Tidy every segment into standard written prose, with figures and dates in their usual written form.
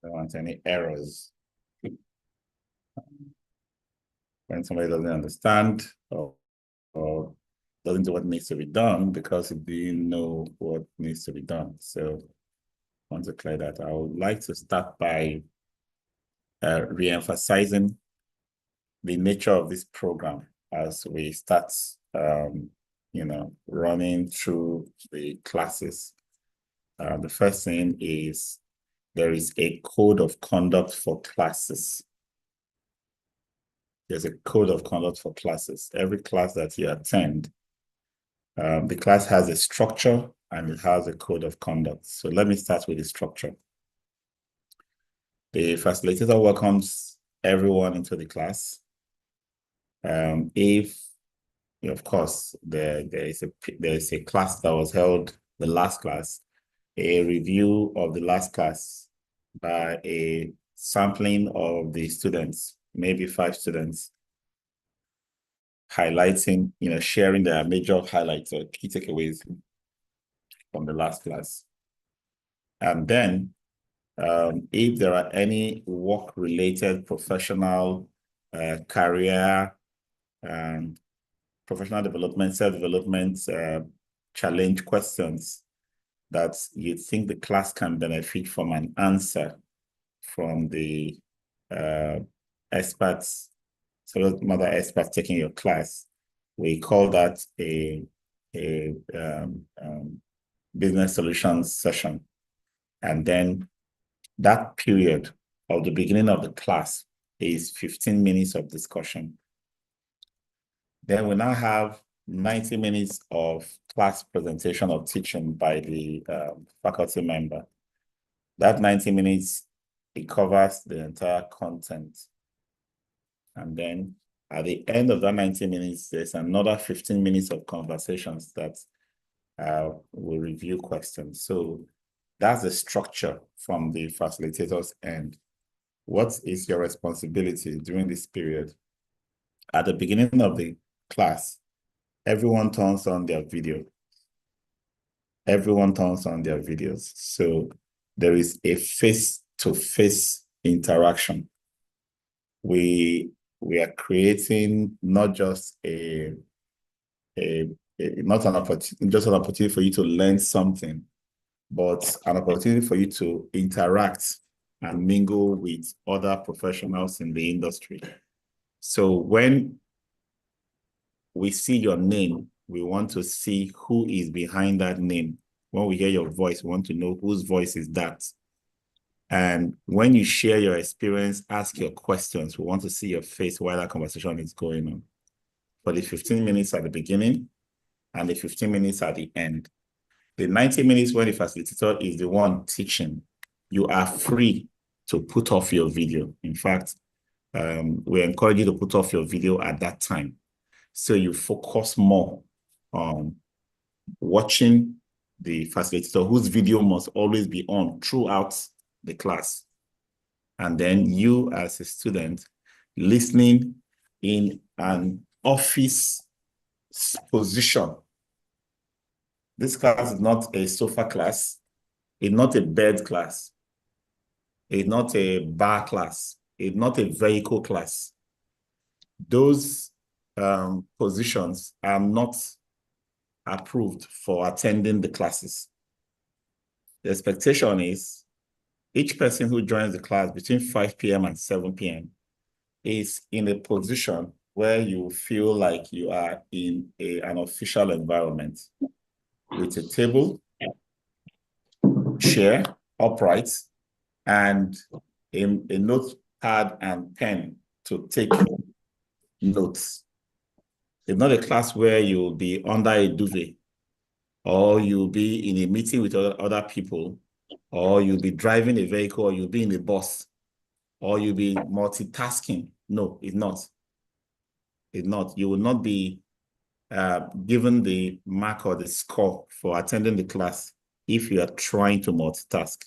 don't want any errors. When somebody doesn't understand or doesn't do what needs to be done because it didn't know what needs to be done. So I want to clear that. I would like to start by re-emphasizing the nature of this program as we start, running through the classes. The first thing is there is a code of conduct for classes. There's a code of conduct for classes. Every class that you attend, the class has a structure and it has a code of conduct. So let me start with the structure. The facilitator welcomes everyone into the class. If, of course, there is a class that was held, the last class, a review of the last class by a sampling of the students, maybe 5 students, highlighting, sharing their major highlights or key takeaways from the last class. And then if there are any work-related professional career and professional development, self-development challenge questions that you think the class can benefit from an answer from the experts, so other experts taking your class, we call that a business solutions session. And then that period of the beginning of the class is 15 minutes of discussion. Then we now have 90 minutes of class presentation or teaching by the faculty member. That 90 minutes, it covers the entire content. And then at the end of that 90 minutes, there's another 15 minutes of conversations that will review questions. So that's the structure from the facilitator's end. What is your responsibility during this period? At the beginning of the class, everyone turns on their video. Everyone turns on their videos. So there is a face-to-face interaction. We are creating not just an opportunity for you to learn something, but an opportunity for you to interact and mingle with other professionals in the industry. So when we see your name, we want to see who is behind that name. When we hear your voice, we want to know whose voice is that. And when you share your experience, ask your questions, we want to see your face while that conversation is going on. For the 15 minutes at the beginning and the 15 minutes at the end. The 90 minutes when the facilitator is the one teaching, you are free to put off your video. In fact, we encourage you to put off your video at that time. So you focus more on watching the facilitator, whose video must always be on throughout the class. And then you as a student listening in an office position. This class is not a sofa class. It's not a bed class. It's not a bar class. It's not a vehicle class. Those positions are not approved for attending the classes. The expectation is each person who joins the class between 5 p.m. and 7 p.m. is in a position where you feel like you are in an official environment with a table, chair, upright, and a notepad and pen to take notes. It's not a class where you'll be under a duvet, or you'll be in a meeting with other people, or you'll be driving a vehicle, or you'll be in a bus, or you'll be multitasking. No, it's not. It's not. You will not be given the mark or the score for attending the class if you are trying to multitask.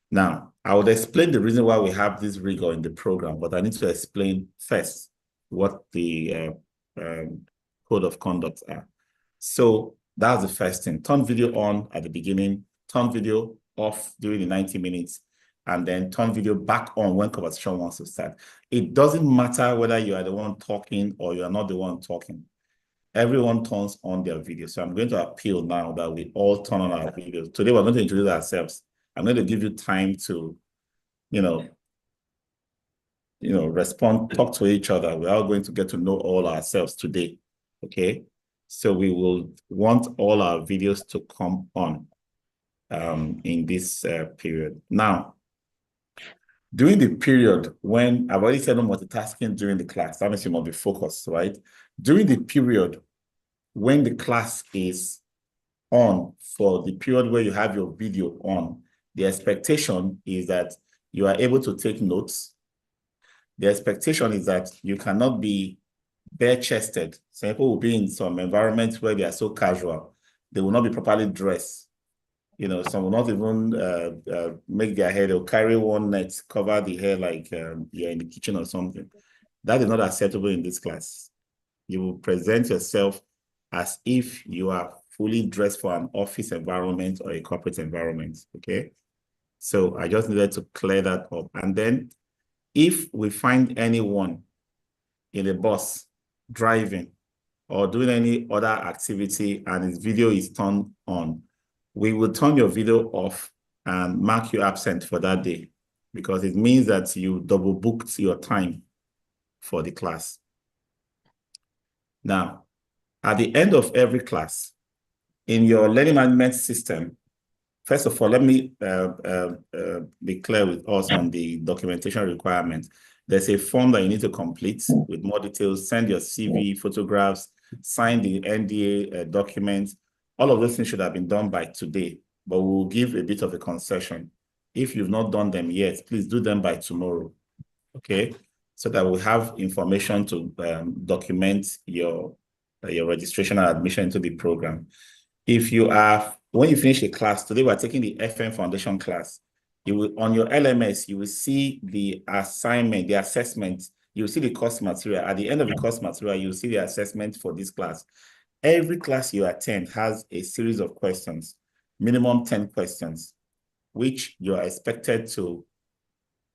Now, I would explain the reason why we have this rigor in the program, but I need to explain first what the code of conduct are. So that's the first thing. Turn video on at the beginning, turn video off during the 90 minutes. and then turn video back on when conversation wants to start. It doesn't matter whether you are the one talking or you are not the one talking. Everyone turns on their video. So I'm going to appeal now that we all turn on our videos. Today, we're going to introduce ourselves. I'm going to give you time to, respond, talk to each other. We're all going to get to know all ourselves today, okay? So we will want all our videos to come on in this period. Now, during the period when I've already said no multitasking during the class, that means you must be focused, right? During the period when the class is on, for the period where you have your video on, the expectation is that you are able to take notes. The expectation is that you cannot be bare-chested. Some people will be in some environments where they are so casual. They will not be properly dressed. Some will not even make their hair. They'll carry one net, cover the hair like you're in the kitchen or something. That is not acceptable in this class. You will present yourself as if you are fully dressed for an office environment or a corporate environment, okay? So I just needed to clear that up. And then if we find anyone in a bus driving or doing any other activity and his video is turned on, we will turn your video off and mark you absent for that day, because it means that you double booked your time for the class. Now, at the end of every class, in your learning management system, first of all, let me be clear with us on the documentation requirement. There's a form that you need to complete with more details. Send your CV, photographs, sign the NDA document. All of those things should have been done by today, but we'll give a bit of a concession. If you've not done them yet, please do them by tomorrow, okay? So that we have information to document your registration and admission into the program. When you finish the class, today we're taking the FM Foundation class. On your LMS, you will see the assignment, the assessment. You will see the course material. At the end of the course material, you will see the assessment for this class. Every class you attend has a series of questions, minimum 10 questions, which you are expected to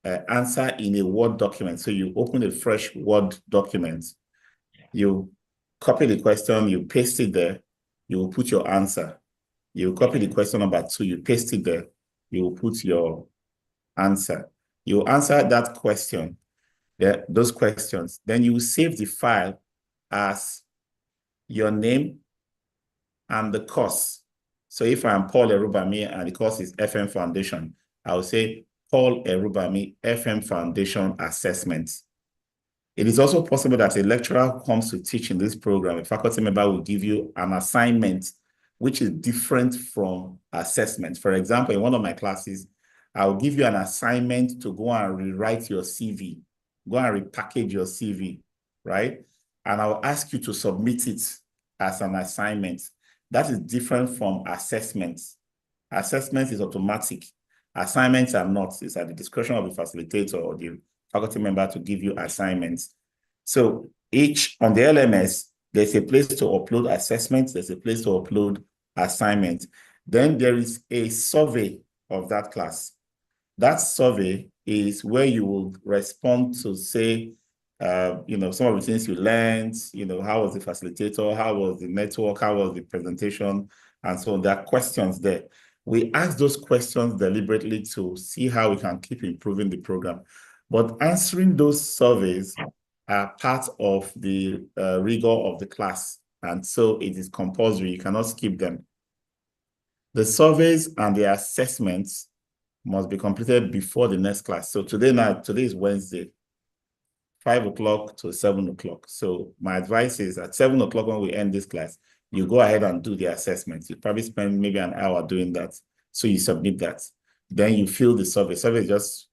answer in a Word document. So you open a fresh Word document, you copy the question, you paste it there, you will put your answer. You copy the question number 2, you paste it there, you will put your answer. You answer that question, those questions. Then you will save the file as your name and the course. So if I'm Paul Erubami and the course is FM Foundation, I will say Paul Erubami FM Foundation Assessment. It is also possible that a lecturer who comes to teach in this program, a faculty member will give you an assignment which is different from assessment. For example, in one of my classes, I'll give you an assignment to go and rewrite your CV, go and repackage your CV, right? And I'll ask you to submit it as an assignment. That is different from assessments. Assessment is automatic. Assignments are not. It's at the discretion of the facilitator or the faculty member to give you assignments. So on the LMS, there's a place to upload assessments, there's a place to upload assignments. Then there is a survey of that class. That survey is where you will respond to say, some of the things you learned, how was the facilitator, how was the network, how was the presentation, and so on. There are questions there. We ask those questions deliberately to see how we can keep improving the program. But answering those surveys are part of the rigor of the class. And so it is compulsory. You cannot skip them. The surveys and the assessments must be completed before the next class. So today is Wednesday, 5 o'clock to 7 o'clock. So my advice is at 7 o'clock when we end this class, you go ahead and do the assessments. You probably spend maybe an hour doing that. So you submit that. Then you fill the survey. Survey is just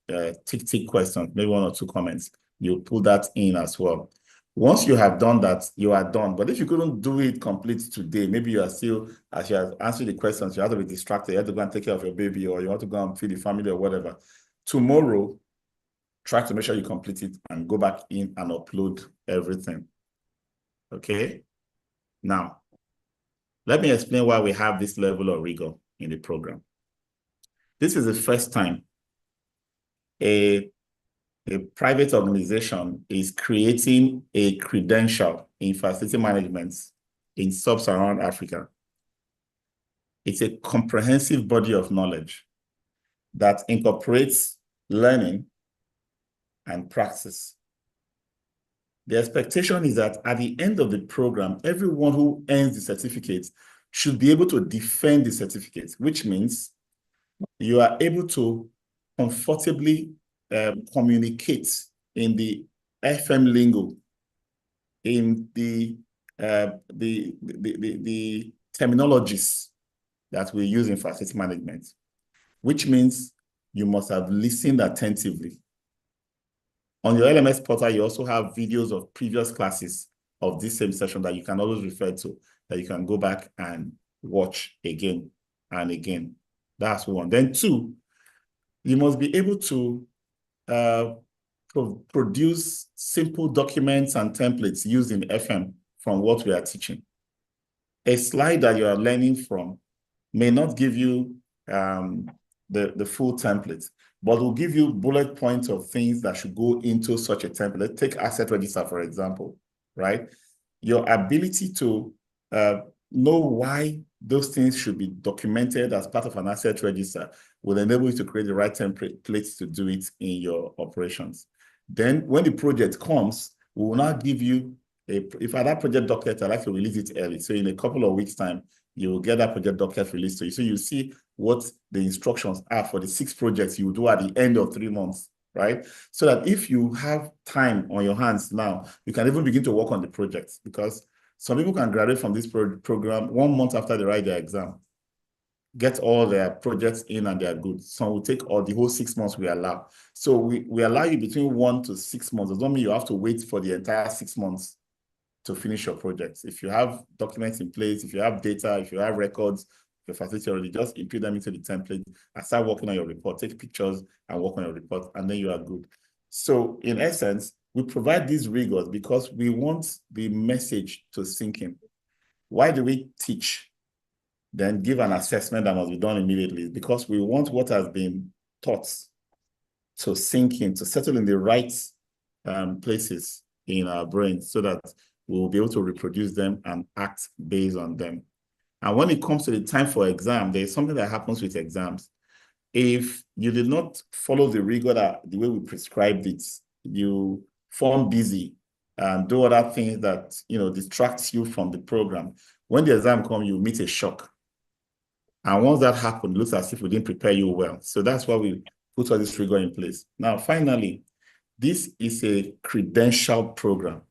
tick questions, maybe 1 or 2 comments. You put that in as well. Once you have done that, you are done. But if you couldn't do it complete today, maybe you are still, as you have answered the questions, you have to be distracted. You have to go and take care of your baby, or you want to go and feed the family or whatever. Tomorrow, try to make sure you complete it and go back in and upload everything. Okay? Now, let me explain why we have this level of rigor in the program. This is the first time a private organization is creating a credential in facility management in sub-Saharan Africa. It's a comprehensive body of knowledge that incorporates learning and practice. The expectation is that at the end of the program, everyone who earns the certificate should be able to defend the certificate, which means you are able to comfortably communicate in the FM lingo, in the terminologies that we use in facility management, which means you must have listened attentively. On your LMS portal, you also have videos of previous classes of this same session that you can always refer to, that you can go back and watch again and again. That's one. Then two, you must be able to produce simple documents and templates used in FM from what we are teaching. A slide that you are learning from may not give you the full template, but will give you bullet points of things that should go into such a template. Take asset register, for example, right? Your ability to know why those things should be documented as part of an asset register will enable you to create the right templates to do it in your operations. Then when the project comes, we will now give you if I have that project docket, I like to release it early. So in a couple of weeks' time, you will get that project docket released to you. So you see what the instructions are for the 6 projects you will do at the end of 3 months, right? So that if you have time on your hands now, you can even begin to work on the projects, because some people can graduate from this program 1 month after they write their exam, get all their projects in and they're good. Some will take all the whole 6 months we allow. So we allow you between 1 to 6 months. It doesn't mean you have to wait for the entire 6 months to finish your projects. If you have documents in place, if you have data, if you have records, your facility already, just input them into the template and start working on your report, take pictures and work on your report, and then you are good. So in essence, we provide these rigors because we want the message to sink in. Why do we teach? Then give an assessment that must be done immediately, because we want what has been taught to sink in, to settle in the right places in our brains, so that we'll be able to reproduce them and act based on them. And when it comes to the time for exam, there's something that happens with exams. If you did not follow the rigor the way we prescribed it, you form busy and do other things that distracts you from the program. When the exam comes, you meet a shock. And once that happens, it looks as if we didn't prepare you well. So that's why we put all this rigor in place. Now, finally, this is a credential program.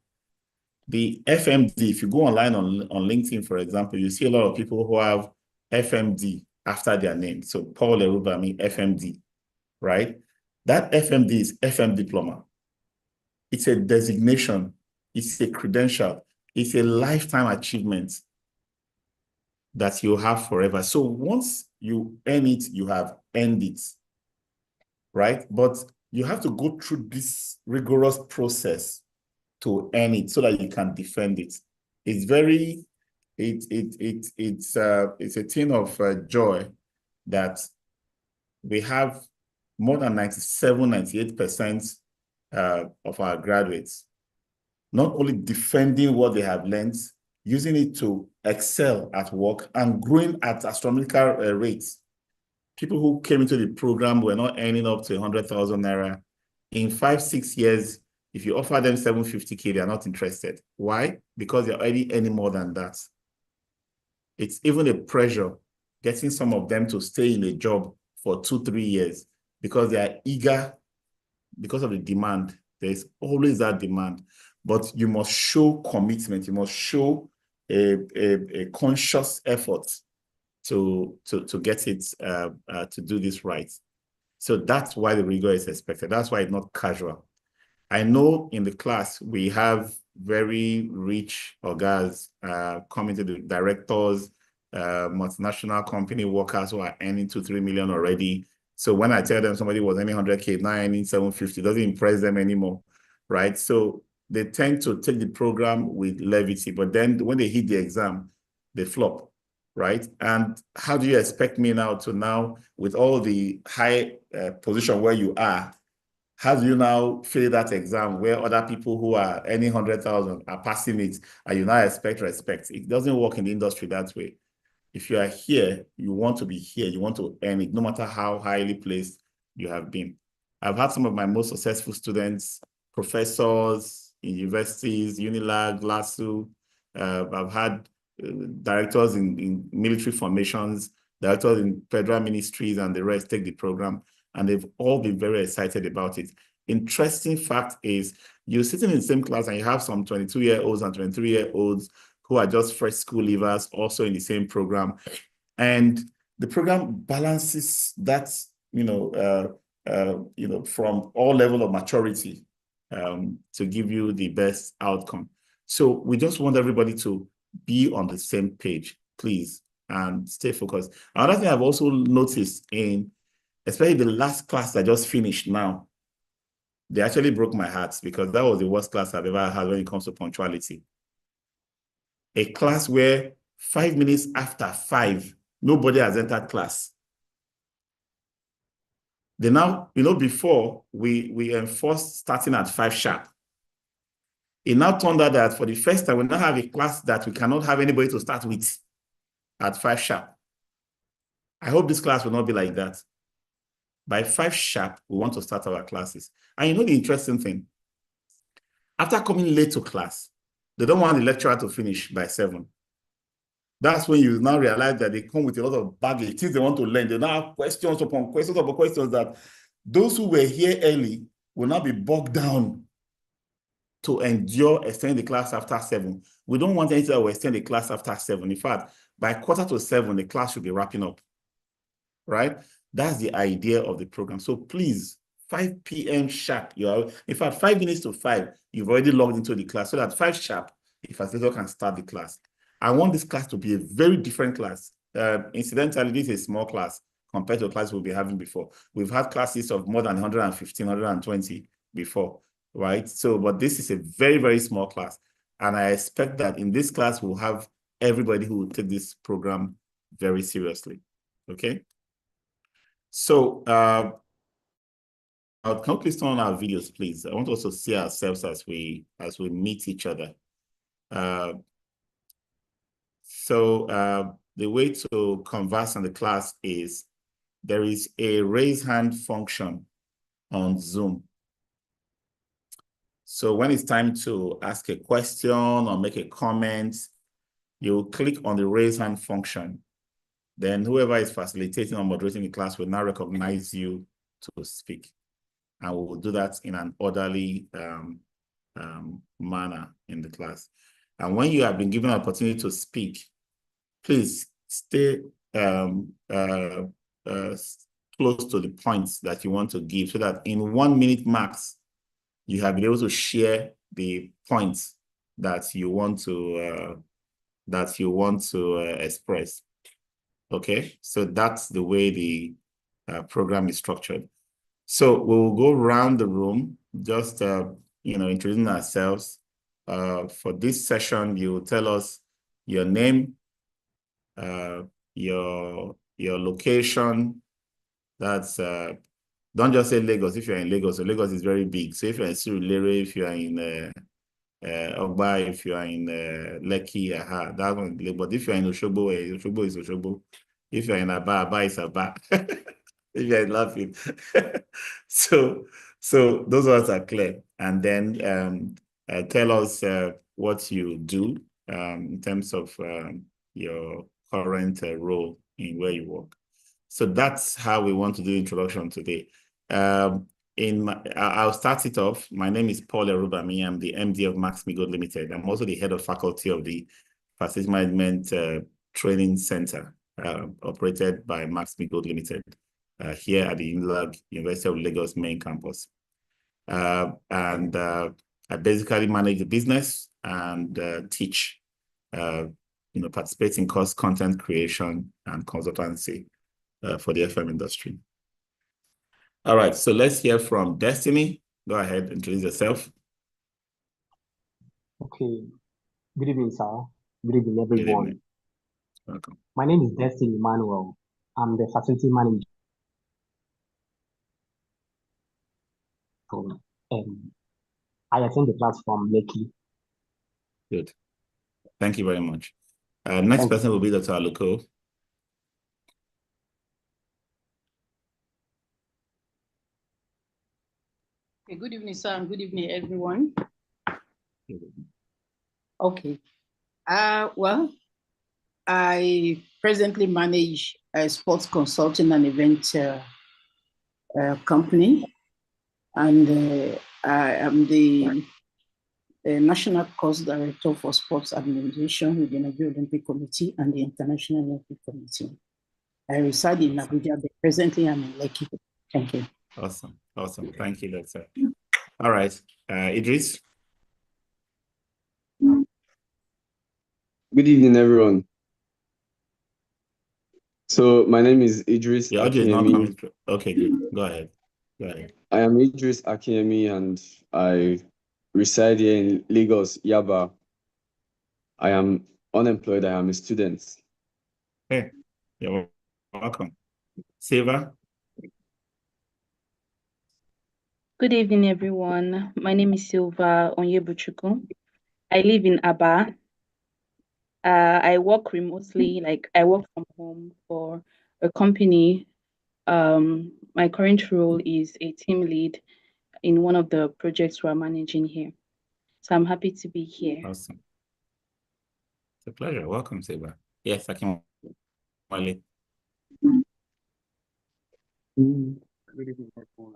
The FMD, if you go online on LinkedIn, for example, you see a lot of people who have FMD after their name. So Paul Erubami, FMD, right? That FMD is FM Diploma. It's a designation. It's a credential. It's a lifetime achievement that you have forever. So once you earn it, you have earned it, right? But you have to go through this rigorous process to earn it so that you can defend it. It's a thing of joy that we have more than 98% of our graduates not only defending what they have learned, using it to excel at work and growing at astronomical rates. People who came into the program were not earning up to 100,000 naira. In 5-6 years, if you offer them 750K, they are not interested. Why? Because they're already earning more than that. It's even a pressure getting some of them to stay in a job for 2-3 years because they are eager because of the demand. There's always that demand. But you must show commitment. You must show a conscious effort to get it, to do this right. So that's why the rigor is expected. That's why it's not casual. I know in the class, we have very rich ogas coming to the directors, multinational company workers who are earning 2-3 million already. So when I tell them somebody was earning 100K, now earning 750, it doesn't impress them anymore, right? So they tend to take the program with levity, but then when they hit the exam, they flop, right? And how do you expect me now, with all the high position where you are, how do you now fail that exam where other people who are earning 100,000 are passing it and you now expect respect? It doesn't work in the industry that way. If you are here, you want to be here, you want to earn it, no matter how highly placed you have been. I've had some of my most successful students, professors in universities, Unilag, LASU. I've had directors in military formations, directors in federal ministries and the rest take the program, and they've all been very excited about it. Interesting fact is you're sitting in the same class and you have some 22-year-olds and 23-year-olds who are just fresh school leavers also in the same program. And the program balances that, from all level of maturity to give you the best outcome. So we just want everybody to be on the same page, please, and stay focused. Another thing I've also noticed in, especially the last class that just finished now, they actually broke my heart because that was the worst class I've ever had when it comes to punctuality. A class where 5 minutes after 5, nobody has entered class. They now, before we enforced starting at 5 sharp. It now turned out that for the first time, we now have a class that we cannot have anybody to start with at 5 sharp. I hope this class will not be like that. By 5 sharp, we want to start our classes. And the interesting thing, after coming late to class, they don't want the lecturer to finish by 7. That's when you now realize that they come with a lot of baggage, things they want to learn. They now have questions upon questions upon questions that those who were here early will now be bogged down to endure extending the class after 7. We don't want anything that will extend the class after 7. In fact, by 6:45, the class should be wrapping up, right? That's the idea of the program. So please, 5 p.m. sharp, in fact, 5 minutes to 5, you've already logged into the class so that 5 sharp, the facilitator can start the class. I want this class to be a very different class. Incidentally, this is a small class compared to the class we'll be having before. We've had classes of more than 115, 120 before, right? So, but this is a very, very small class. And I expect that in this class, we'll have everybody who will take this program very seriously, okay? So, can you please turn on our videos, please? I want to also see ourselves as we meet each other. The way to converse in the class is there is a raise hand function on Zoom. So when it's time to ask a question or make a comment, you click on the raise hand function. Then whoever is facilitating or moderating the class will now recognize you to speak. And we will do that in an orderly manner in the class. And when you have been given an opportunity to speak, please stay close to the points that you want to give so that in 1 minute max, you have been able to share the points that you want to express. Okay, so that's the way the program is structured. So we'll go around the room, just introducing ourselves. For this session, you will tell us your name, your location. That's don't just say Lagos if you're in Lagos. So Lagos is very big. So if you're in Surulere, if you are in Ogba, if you are in Lekki, that one. But if you're in Osogbo, Osogbo is Osogbo. If you're in Aba, Aba is Aba. If you're laughing. So those words are clear. And then tell us what you do in terms of your current role in where you work. So that's how we want to do introduction today. I'll start it off. My name is Paul Erubami. I'm the MD of Max-Migold Limited. I'm also the head of faculty of the Facility Management Training Center operated by Max-Migold Limited here at the University of Lagos main campus. I basically manage the business and teach, participate in course content creation and consultancy for the FM industry. All right, so let's hear from Destiny. Go ahead, introduce yourself. Okay. Good evening, sir. Good evening, everyone. Good evening. Welcome. My name is Destiny Emmanuel. I'm the facility manager from I attend the class from Lekki. Good. Thank you very much. Next person will be Dr. Aluko. Okay, good evening, sir, and good evening, everyone. Okay. Well, I presently manage a sports consulting and event company, and I am the National Course Director for Sports Administration with the Nigerian Olympic Committee and the International Olympic Committee. I reside in Abuja, but presently I'm in Lekki. Thank you. Awesome. Awesome. Thank you, Doctor. All right. Idris. Good evening, everyone. So my name is Idris Your audio is not Akinyemi. coming through. Okay, good. Go ahead. Go ahead. I am Idris Akinyemi and I reside here in Lagos, Yaba. I am unemployed. I am a student. Hey, you're welcome. Seva. Good evening, everyone. My name is Silva Onyebuchukwu. I live in Aba. I work remotely, like I work from home for a company. My current role is a team lead in one of the projects we're managing here. So I'm happy to be here. Awesome. It's a pleasure. Welcome, Seva. Yes, I can. Wale. Good evening, everyone.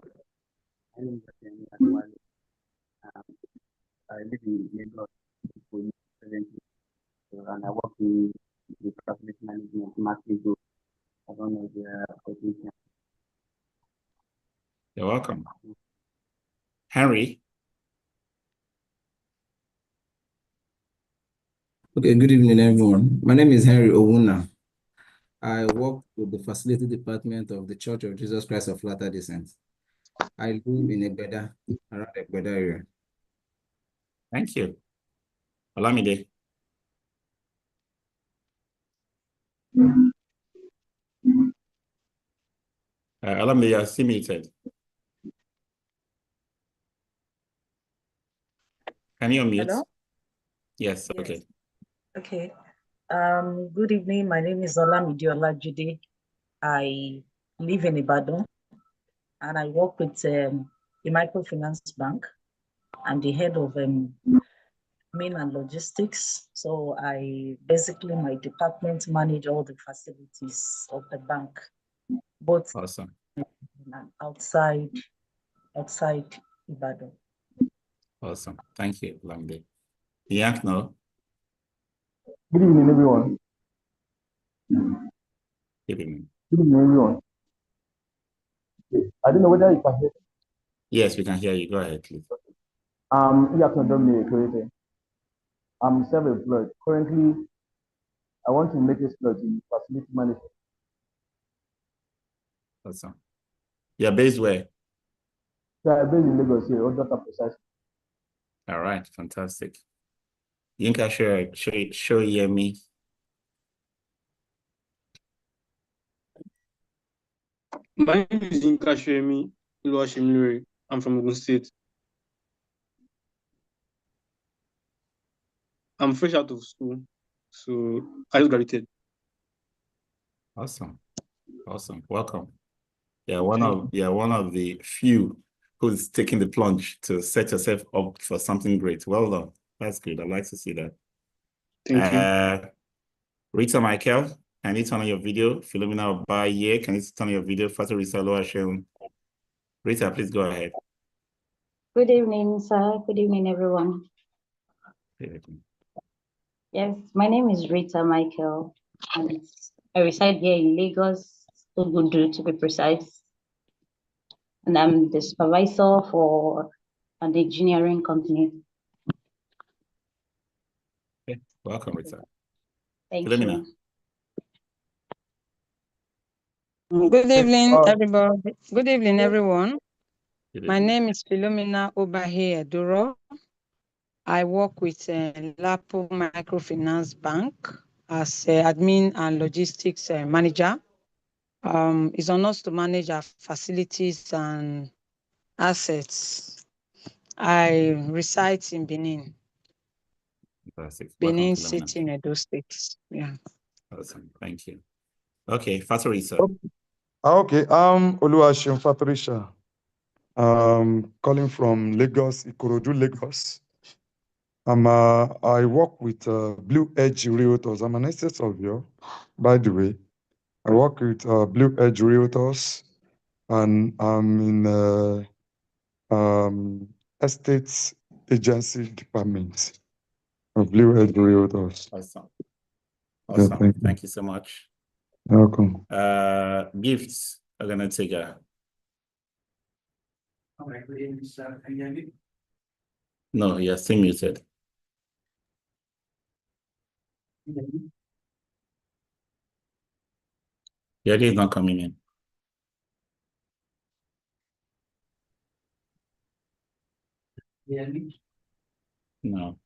My name is Daniel. I live in Lagos presently, and I work in the facility management Max-Migold. I don't know the position. You're welcome. Henry. Okay, good evening, everyone. My name is Henry Owuna. I work with the facility department of the Church of Jesus Christ of Latter Descent. I live in Egbeda, around Egbeda area. Thank you. Olamide. Olamide, you are still muted. Can you unmute? Hello? Yes, okay. Okay. Good evening. My name is Olamide Olajide. I live in Ibadan and I work with the microfinance bank. I'm the head of main and logistics. So my department manage all the facilities of the bank, both Awesome. outside Ibadan. Awesome. Thank you, Olamide. Yank, no? Good evening, everyone. Good evening. Good evening, everyone. I don't know whether you can hear me. Yes, we can hear you. Go ahead, please. I'm self-employed. Currently, I want to make a start in facility management. Awesome. You're based where? So I'm based in Lagos here, or Dr. Precisely. All right, fantastic. Yinka, show Yemi. My name is Yinka Shemi Oluwashimilore. I'm from Ogun State. I'm fresh out of school, so I just graduated. Awesome. Awesome. Welcome. Yeah, one of the few who's taking the plunge to set yourself up for something great. Well done. That's good. I'd like to see that. Thank you. Rita Michael, can you turn on your video? Philomena Obaye, can you turn on your video? Fatu Risalo Hashem. Rita, please go ahead. Good evening, sir. Good evening, everyone. Good evening. Yes, my name is Rita Michael, and I reside here in Lagos, Ogudu to be precise. And I'm the supervisor for an engineering company. Okay. Welcome, Rita. Thank Philomena. you. Good evening, everybody. Good evening, everyone. Good My evening. name is Philomena Obahe Eduro. I work with Lapo Microfinance Bank as admin and logistics manager. It's on us to manage our facilities and assets. I reside in Benin. Fantastic. Benin Welcome to City in Edo State. Yeah. Awesome. Thank you. Okay, Fatori, sir. Okay, Oluwaseun Fatorisha. Calling from Lagos, Ikorodu, Lagos. I work with Blue Edge Realtors. I'm an estate surveyor, by the way. I work with Blue Edge Realtors, and I'm in estates agency department of Blue Edge Realtors. Awesome. Yeah, Awesome. Thank you so much. You're welcome. Gifts are gonna take a. No, you're still muted. The audio is not coming in. No.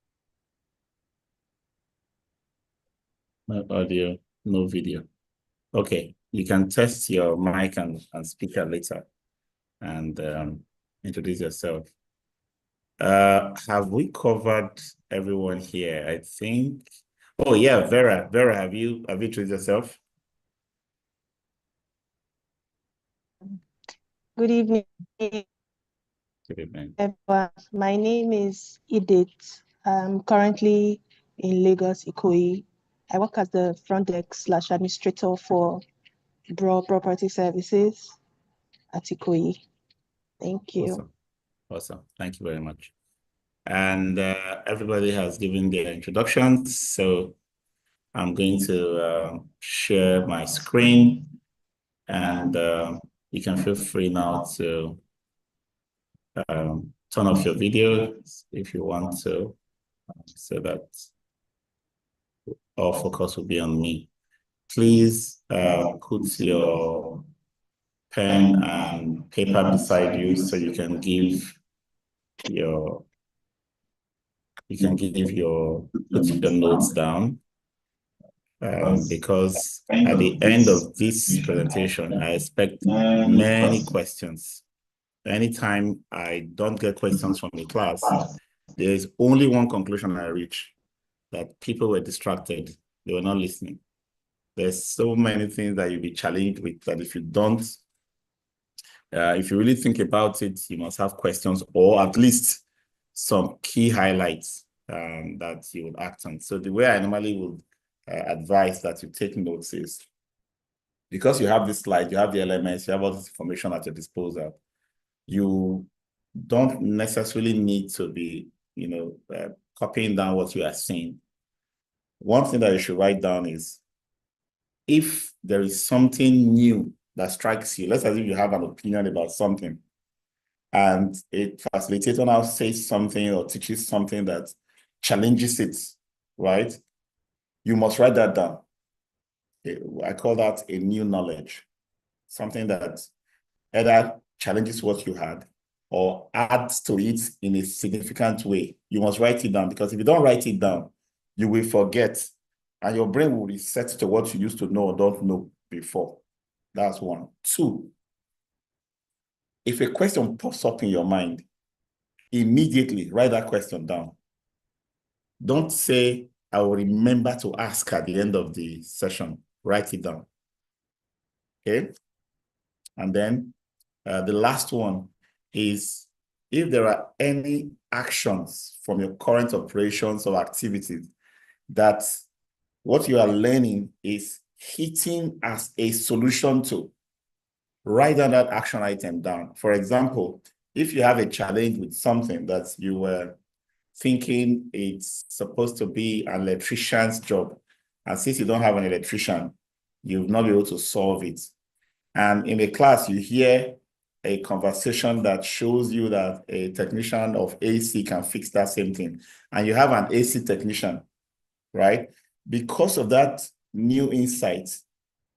No audio, no video. Okay, you can test your mic and speaker later and introduce yourself. Have we covered everyone here? I think. Oh yeah, Vera. Vera, have you introduced yourself? Good evening. Good evening. My name is Edith. I'm currently in Lagos, Ikoyi. I work as the front desk / administrator for Bro Property Services at Ikoyi. Thank you. Awesome. Awesome. Thank you very much. And everybody has given their introductions, so I'm going to share my screen, and you can feel free now to turn off your video if you want to, so that all focus will be on me. Please put your pen and paper beside you so you can give your put your notes down. Because at the end of this presentation, I expect many questions. Anytime I don't get questions from the class, there's only one conclusion I reach, that people were distracted. They were not listening. There's so many things that you'll be challenged with that if you don't, if you really think about it, you must have questions or at least some key highlights that you would act on. So the way I normally would advise that you take notes is, because you have this slide, you have the elements, you have all this information at your disposal, you don't necessarily need to be, copying down what you are seeing. One thing that you should write down is, if there is something new that strikes you, let's assume you have an opinion about something, and a facilitator now says something or teaches something that challenges it, right? You must write that down. I call that a new knowledge, something that either challenges what you had or adds to it in a significant way. You must write it down, because if you don't write it down, you will forget, and your brain will reset to what you used to know or don't know before. That's one. Two, if a question pops up in your mind, immediately write that question down. Don't say, I will remember to ask at the end of the session. Write it down. Okay? And then the last one is, if there are any actions from your current operations or activities that what you are learning is hitting as a solution to, write down that action item down. For example, if you have a challenge with something that you were thinking it's supposed to be an electrician's job, and since you don't have an electrician, you'll not be able to solve it. And in a class, you hear a conversation that shows you that a technician of AC can fix that same thing, and you have an AC technician, right? Because of that new insight,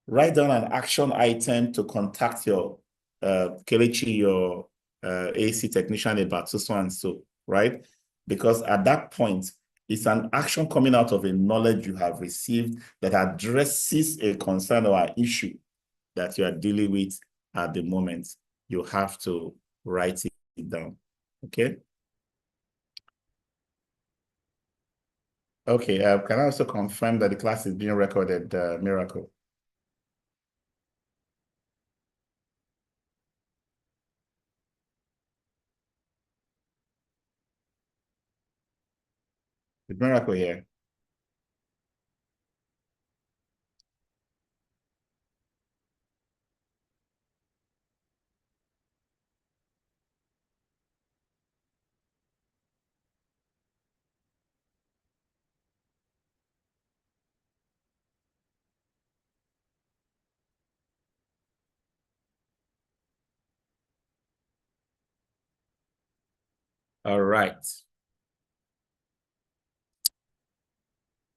write down an action item to contact your Kelechi, your AC technician about so and so, right? Because at that point, it's an action coming out of a knowledge you have received that addresses a concern or an issue that you are dealing with at the moment. You have to write it it down. Okay. Okay, can I also confirm that the class is being recorded, Miracle? Is Miracle here? All right.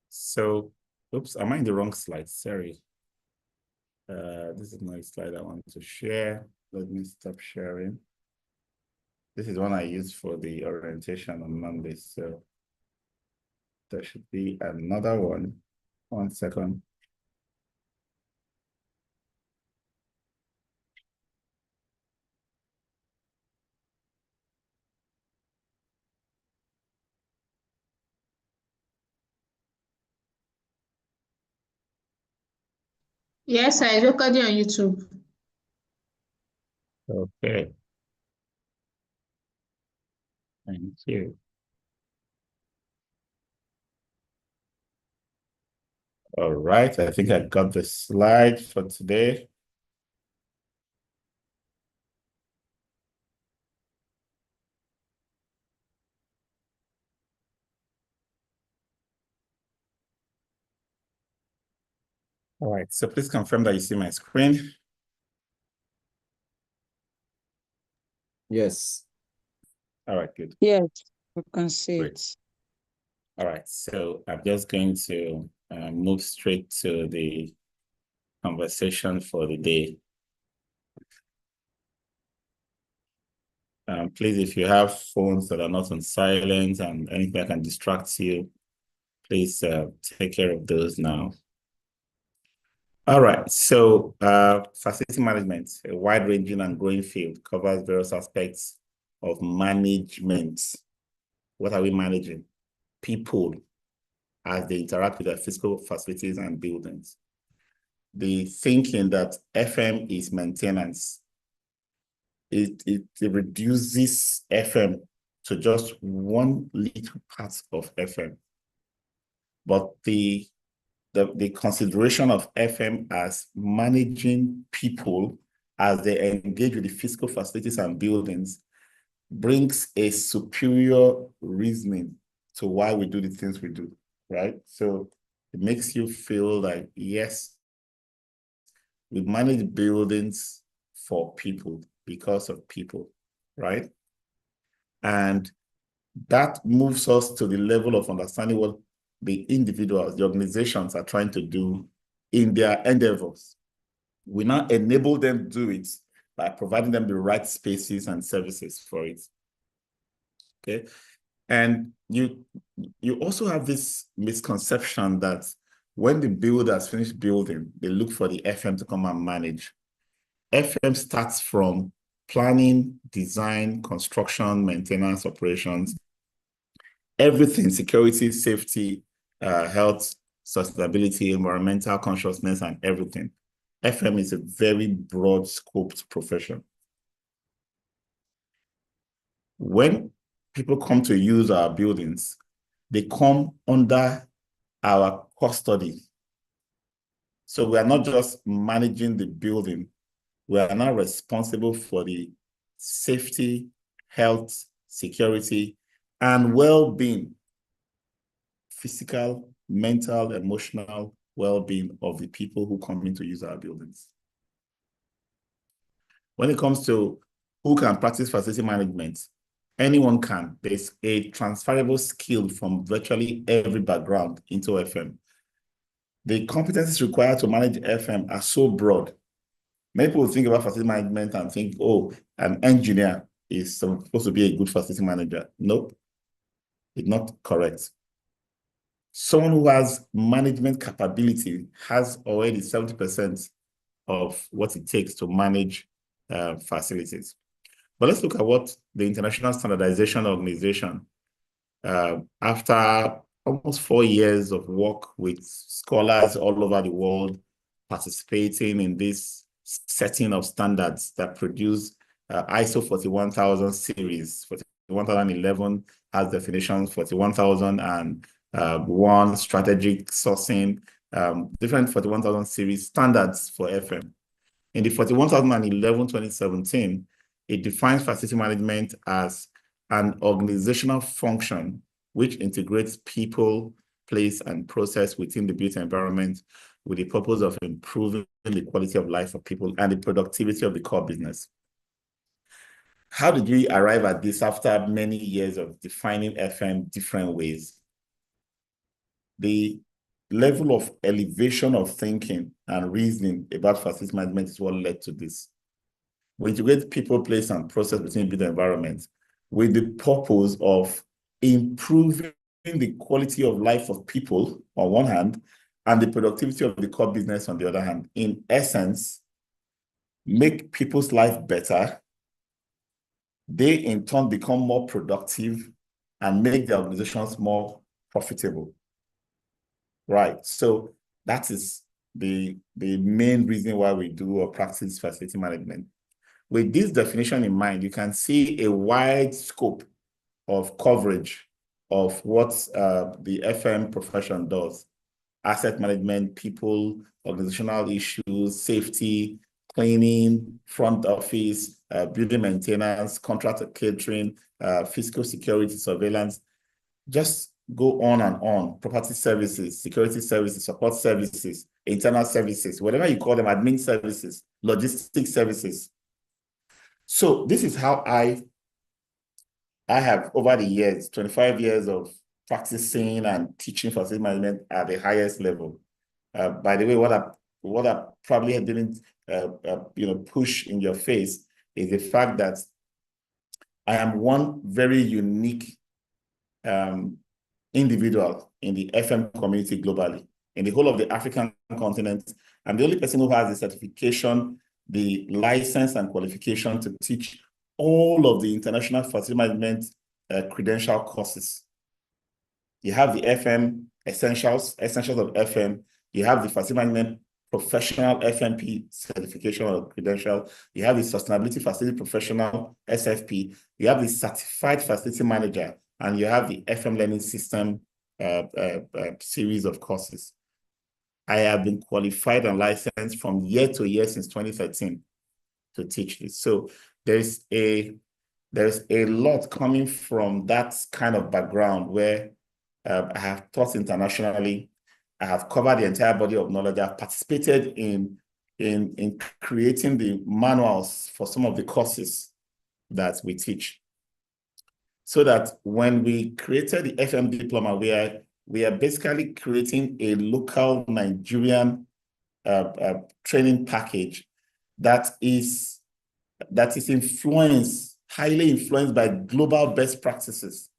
So, oops, am I in the wrong slide? Sorry. This is my slide I want to share. Let me stop sharing. This is one I used for the orientation on Monday. So there should be another one. 1 second. Yes, I recorded on YouTube. Okay. Thank you. All right, I think I got the slide for today. All right, so please confirm that you see my screen. Yes. All right, good. Yes, we can see Great. it. All right, so I'm just going to move straight to the conversation for the day. Please, if you have phones that are not on silent and anything that can distract you, please take care of those now. All right, so facility management, a wide-ranging and growing field, covers various aspects of management. What are we managing? People as they interact with their physical facilities and buildings. The thinking that FM is maintenance, it reduces FM to just one little part of FM. But the consideration of FM as managing people as they engage with the physical facilities and buildings brings a superior reasoning to why we do the things we do, right? So it makes you feel like, yes, we manage buildings for people, because of people, right? And that moves us to the level of understanding what the individuals, the organizations are trying to do in their endeavors. We now enable them to do it by providing them the right spaces and services for it. Okay. And you also have this misconception that when the builders finish building, they look for the FM to come and manage. FM starts from planning, design, construction, maintenance, operations, everything, security, safety, health, sustainability, environmental consciousness, and everything. FM is a very broad scoped profession. When people come to use our buildings, they come under our custody. So we are not just managing the building, we are now responsible for the safety, health, security, and well-being, physical, mental, emotional well-being of the people who come in to use our buildings. When it comes to who can practice facility management, anyone can. There's a transferable skill from virtually every background into FM. The competencies required to manage FM are so broad. Many people think about facility management and think, oh, an engineer is supposed to be a good facility manager. Nope, it's not correct. Someone who has management capability has already 70% of what it takes to manage facilities. But let's look at what the International Standardization Organization, after almost 4 years of work with scholars all over the world, participating in this setting of standards that produce ISO 41000 series. 41011 has definitions, 41001 strategic sourcing, different 41000 series standards for FM. In the 41011 2017, it defines facility management as an organizational function which integrates people, place, and process within the built environment with the purpose of improving the quality of life of people and the productivity of the core business. How did we arrive at this after many years of defining FM different ways? The level of elevation of thinking and reasoning about facility management is what led to this. We integrate people, place, and process within built environment with the purpose of improving the quality of life of people on one hand, and the productivity of the core business on the other hand. In essence, make people's life better. They in turn become more productive and make the organizations more profitable. Right. So that is the main reason why we do or practice facility management. With this definition in mind, you can see a wide scope of coverage of what the FM profession does. Asset management, people, organizational issues, safety, cleaning, front office, building maintenance, contract catering, physical security, surveillance. Just go on and on. Property services, security services, support services, internal services, whatever you call them, admin services, logistics services. So this is how I have, over the years, 25 years of practicing and teaching facility management at the highest level. By the way, what I probably didn't push in your face is the fact that I am one very unique individual in the FM community globally. In the whole of the African continent, I'm the only person who has the certification, the license and qualification to teach all of the international facility management credential courses. You have the FM essentials of FM. You have the facility management professional FMP certification or credential. You have the sustainability facility professional SFP. You have the certified facility manager, and you have the FM learning system series of courses. I have been qualified and licensed from year to year since 2013 to teach this. So there's a lot coming from that kind of background where I have taught internationally. I have covered the entire body of knowledge. I've participated in creating the manuals for some of the courses that we teach. So that when we created the FM Diploma, we are basically creating a local Nigerian training package that is highly influenced by global best practices.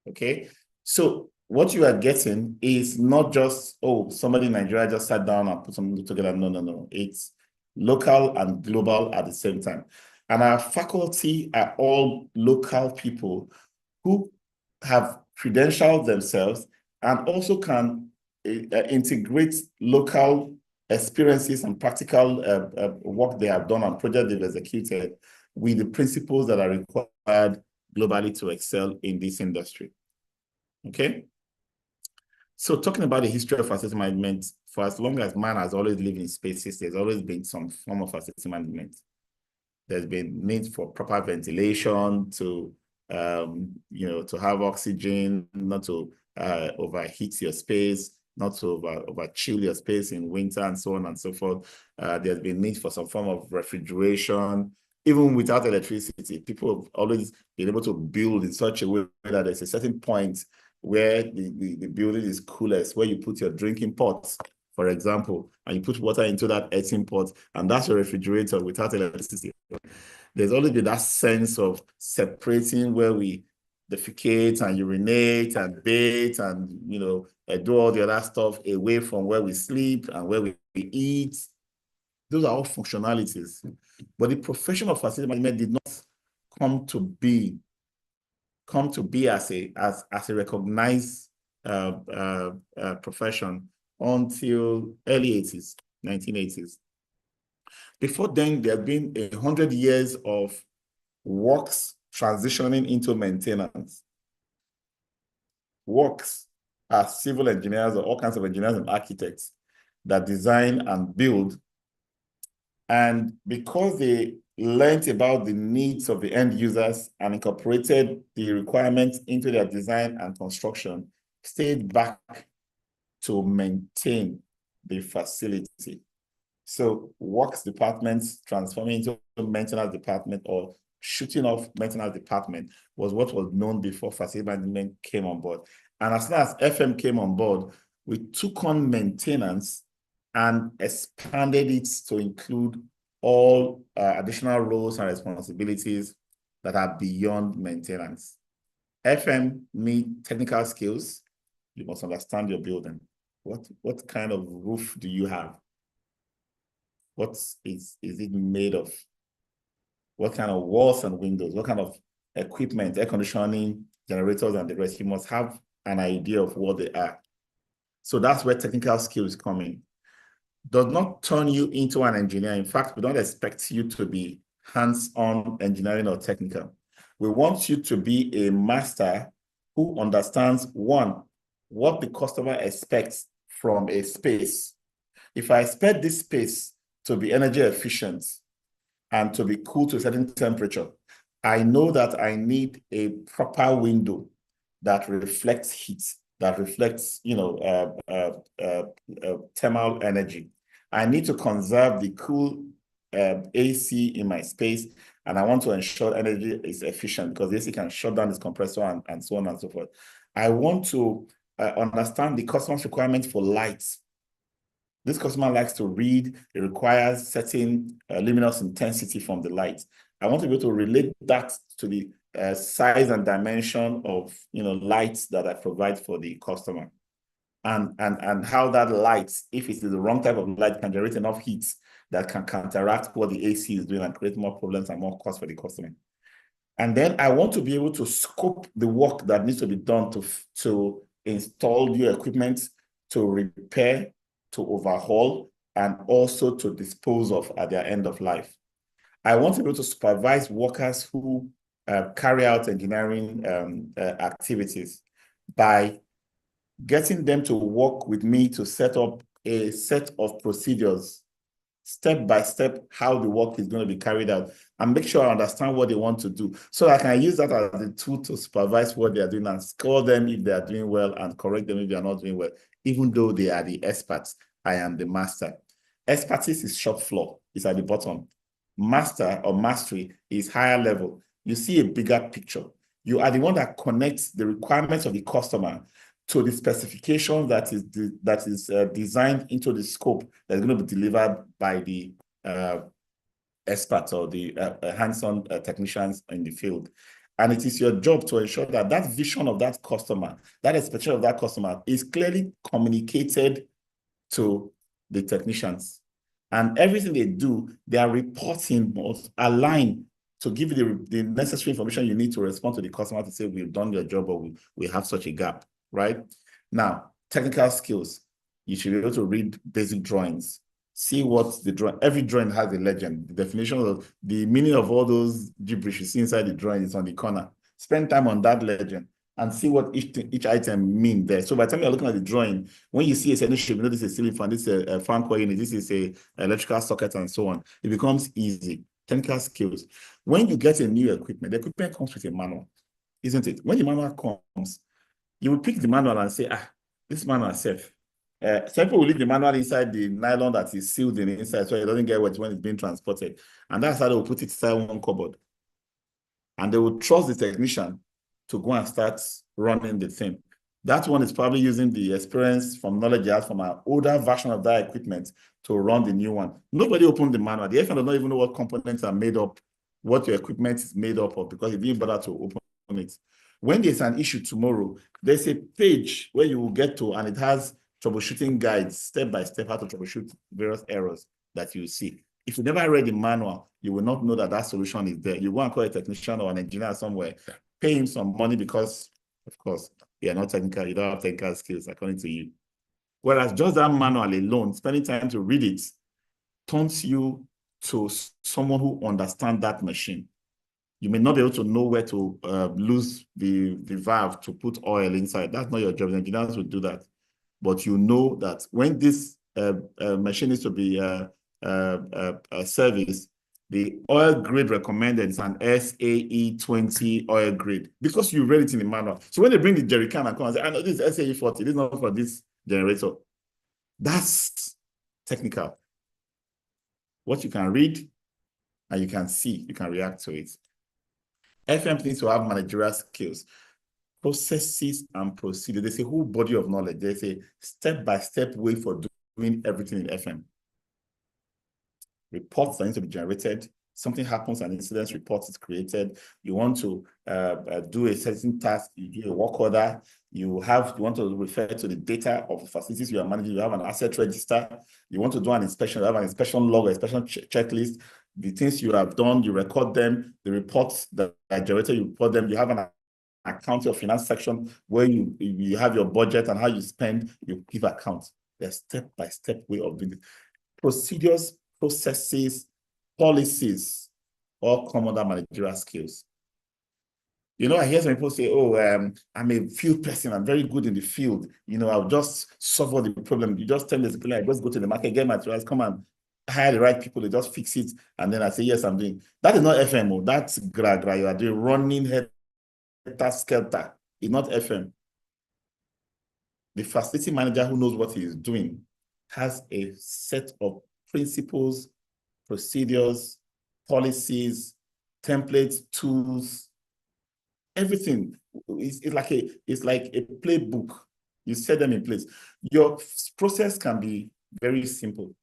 Okay, so what you are getting is not just, oh, somebody in Nigeria just sat down and put something together. No. It's local and global at the same time. And our faculty are all local people who have credentialed themselves and also can integrate local experiences and practical work they have done and projects they've executed with the principles that are required globally to excel in this industry. Okay? So talking about the history of facility management, for as long as man has always lived in spaces, there's always been some form of facility management. There's been need for proper ventilation to have oxygen, not to overheat your space, not to over chill your space in winter and so on and so forth. There's been need for some form of refrigeration. Even without electricity, people have always been able to build in such a way that there's a certain point where the building is coolest, where you put your drinking pots, for example, and you put water into that eating pot, and that's your refrigerator without electricity. There's always been that sense of separating where we defecate and urinate and bathe and do all the other stuff away from where we sleep and where we eat. Those are all functionalities. But the profession of facility management did not come to be as a recognized profession until early 80s, 1980s. Before then, there have been 100 years of works transitioning into maintenance. Works are civil engineers or all kinds of engineers and architects that design and build. And because they learned about the needs of the end users and incorporated the requirements into their design and construction, stayed back to maintain the facility. So works departments transforming into maintenance department or shooting off maintenance department was what was known before facility management came on board. And as soon as FM came on board, we took on maintenance and expanded it to include all additional roles and responsibilities that are beyond maintenance. FM need technical skills. You must understand your building. What kind of roof do you have? What is it made of? What kind of walls and windows? What kind of equipment, air conditioning, generators, and the rest? You must have an idea of what they are. So that's where technical skills come in. Does not turn you into an engineer. In fact, we don't expect you to be hands-on engineering or technical. We want you to be a master who understands, one, what the customer expects from a space. If I expect this space to be energy efficient and to be cool to a certain temperature, I know that I need a proper window that reflects heat, that reflects, thermal energy. I need to conserve the cool AC in my space, and I want to ensure energy is efficient because the AC can shut down this compressor and so on and so forth. I want to understand the customer's requirements for light. This customer likes to read, it requires certain luminous intensity from the light. I want to be able to relate that to the size and dimension of lights that I provide for the customer. And how that light, if it's the wrong type of light, can generate enough heat that can counteract what the AC is doing and create more problems and more cost for the customer. And then I want to be able to scope the work that needs to be done to install new equipment, to repair, to overhaul, and also to dispose of at their end of life. I want to be able to supervise workers who carry out engineering activities by getting them to work with me to set up a set of procedures, step by step, how the work is going to be carried out, and make sure I understand what they want to do. So I can use that as a tool to supervise what they are doing and score them if they are doing well and correct them if they are not doing well. Even though they are the experts, I am the master. Expertise is shop floor, it's at the bottom. Master or mastery is higher level. You see a bigger picture. You are the one that connects the requirements of the customer to the specification that is designed into the scope that's going to be delivered by the experts or the hands-on technicians in the field. And it is your job to ensure that that vision of that customer, that expectation of that customer is clearly communicated to the technicians. And everything they do, their reporting must align to give you the necessary information you need to respond to the customer to say, we've done your job or we have such a gap, right? Now, technical skills. You should be able to read basic drawings. See what the drawing, every drawing has a legend. The definition of the meaning of all those gibberish you see inside the drawing is on the corner. Spend time on that legend and see what each item mean there. So by the time you're looking at the drawing, when you see a certain shape, you know this is a ceiling fan, this is a fan coil unit, this is a electrical socket and so on. It becomes easy. Technical skills. When you get a new equipment, the equipment comes with a manual, isn't it? When the manual comes, you will pick the manual and say, this manual is safe. Some people will leave the manual inside the nylon that is sealed in the inside so it doesn't get wet when it's being transported. And that's how they will put it inside one cupboard. And they will trust the technician to go and start running the thing. That one is probably using the experience from knowledge he has from an older version of that equipment to run the new one. Nobody opened the manual. The FM does not even know what components are made up, what your equipment is made up of, because he didn't bother to open it. When there's an issue tomorrow, there's a page where you will get to, and it has troubleshooting guides, step by step, how to troubleshoot various errors. that you see. If you never read the manual, you will not know that that solution is there. You want to call a technician or an engineer somewhere, pay him some money because, of course, you're not technical, you don't have technical skills according to you. Whereas just that manual alone, spending time to read it, turns you to someone who understands that machine. You may not be able to know where to lose the valve to put oil inside. That's not your job. The engineers will do that. But you know that when this machine is to be serviced, the oil grade recommended is an SAE20 oil grade because you read it in the manual. So when they bring the jerry can and come and say, I know this is SAE40, this is not for this generator. That's technical. What you can read and you can see, you can react to it. FM needs to have managerial skills, processes and procedures. There's a whole body of knowledge. There's a step-by-step way for doing everything in FM. Reports that need to be generated. Something happens, an incident report is created. You want to do a certain task, you do a work order. You want to refer to the data of the facilities you are managing. You have an asset register. You want to do an inspection. You have an inspection log, an inspection checklist. The things you have done, you record them. The reports that are generated, you report them. You have an account or finance section where you have your budget and how you spend, you give accounts. There's step-by-step way of doing it. Procedures, processes, policies, all come under managerial skills. You know, I hear some people say, oh, I'm a field person. I'm very good in the field. You know, I'll just solve all the problem. You just tell me, I just go to the market, get materials, come and hire the right people, they just fix it. And then I say, yes, I'm doing. That is not FMO. That's gra. You are doing running helter-skelter. It's not FM. The facility manager who knows what he is doing has a set of principles, procedures, policies, templates, tools, everything. It's like a playbook. You set them in place. Your process can be very simple.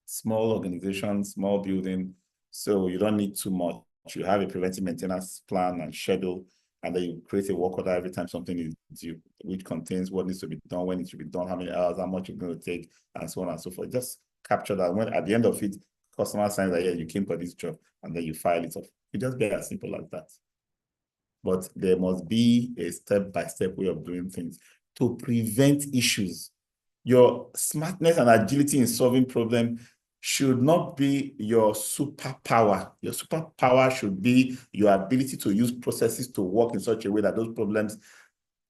Small organization, small building, so you don't need too much. You have a preventive maintenance plan and schedule, and then you create a work order every time something is due, which contains what needs to be done, when it should be done, how many hours, how much it's going to take, and so on and so forth. Just capture that. When at the end of it, customer signs that, yeah, you came for this job, and then you file it off. It just be as simple as that. But there must be a step-by-step way of doing things to prevent issues. Your smartness and agility in solving problems should not be your superpower. Your superpower should be your ability to use processes to work in such a way that those problems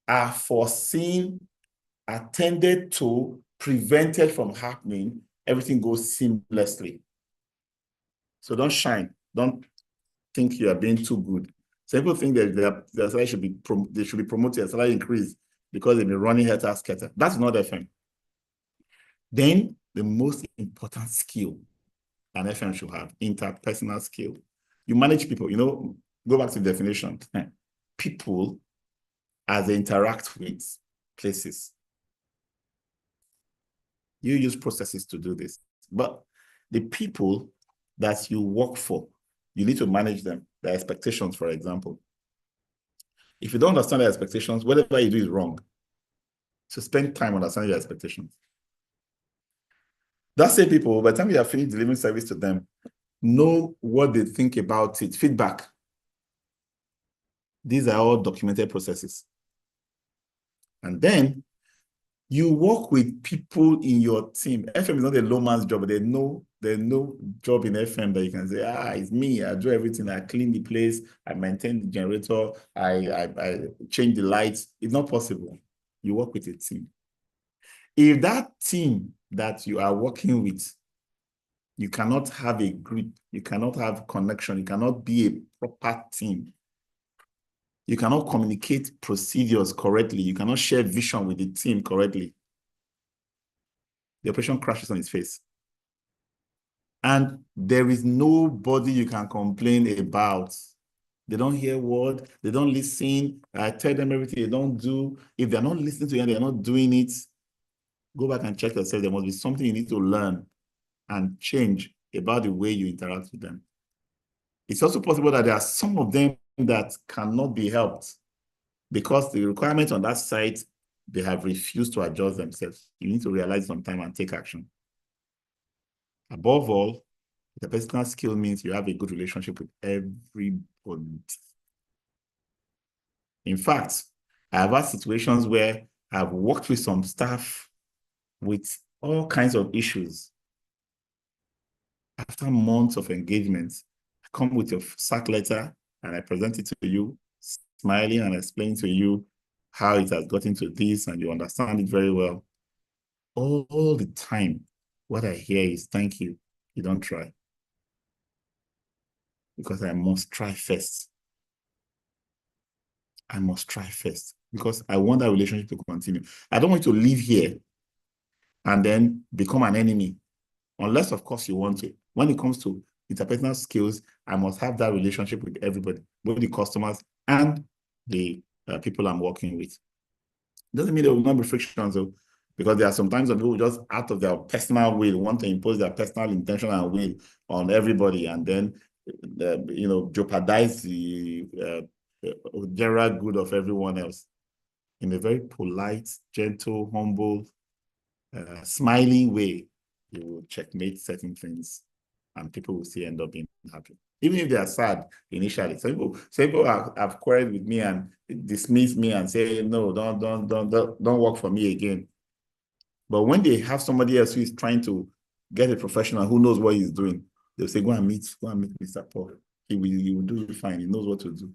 are foreseen, attended to, prevented from happening. Everything goes seamlessly. So don't shine. Don't think you are being too good. Some people think that their salary should be promoted, their salary increase because they've been running helter-skelter. That's not FM. Then the most important skill an FM should have, interpersonal skill. You manage people, you know, go back to the definition. People as they interact with places. You use processes to do this. But the people that you work for, you need to manage them, their expectations, for example. If you don't understand their expectations, whatever you do is wrong. So spend time understanding your expectations. That's the people, by the time you have finished delivering service to them, know what they think about it. Feedback. These are all documented processes. And then you work with people in your team. FM is not a low man's job, but there's no job in FM that you can say, it's me. I do everything. I clean the place. I maintain the generator. I change the lights. It's not possible. You work with a team. If that team that you are working with, you cannot have a grip, you cannot have connection, you cannot be a proper team, you cannot communicate procedures correctly, you cannot share vision with the team correctly, the operation crashes on its face. And there is nobody you can complain about. They don't hear word, they don't listen. I tell them everything they don't do. If they're not listening to you and they're not doing it, go back and check yourself. There must be something you need to learn and change about the way you interact with them. It's also possible that there are some of them that cannot be helped because the requirements on that site, they have refused to adjust themselves. You need to realize some time and take action. Above all, the personal skill means you have a good relationship with everybody. In fact, I have had situations where I've worked with some staff with all kinds of issues. After months of engagement, I come with a sack letter and I present it to you, smiling and explain to you how it has gotten to this, and you understand it very well. All the time, what I hear is, thank you, you don't try. Because I must try first. I must try first because I want that relationship to continue. I don't want to live here and then become an enemy, unless, of course, you want to. When it comes to interpersonal skills, I must have that relationship with everybody, both the customers and the people I'm working with. Doesn't mean there will not be frictions, though, because there are sometimes when people just out of their personal will want to impose their personal intention and will on everybody, and then jeopardize the general good of everyone else. In a very polite, gentle, humble, smiling way, you will checkmate certain things, and people will still end up being happy, even if they are sad initially. Some people have quarreled with me and dismiss me and say, no, don't work for me again. But when they have somebody else who is trying to get a professional who knows what he's doing, they'll say, go and meet Mr. Paul. He will do you fine. He knows what to do.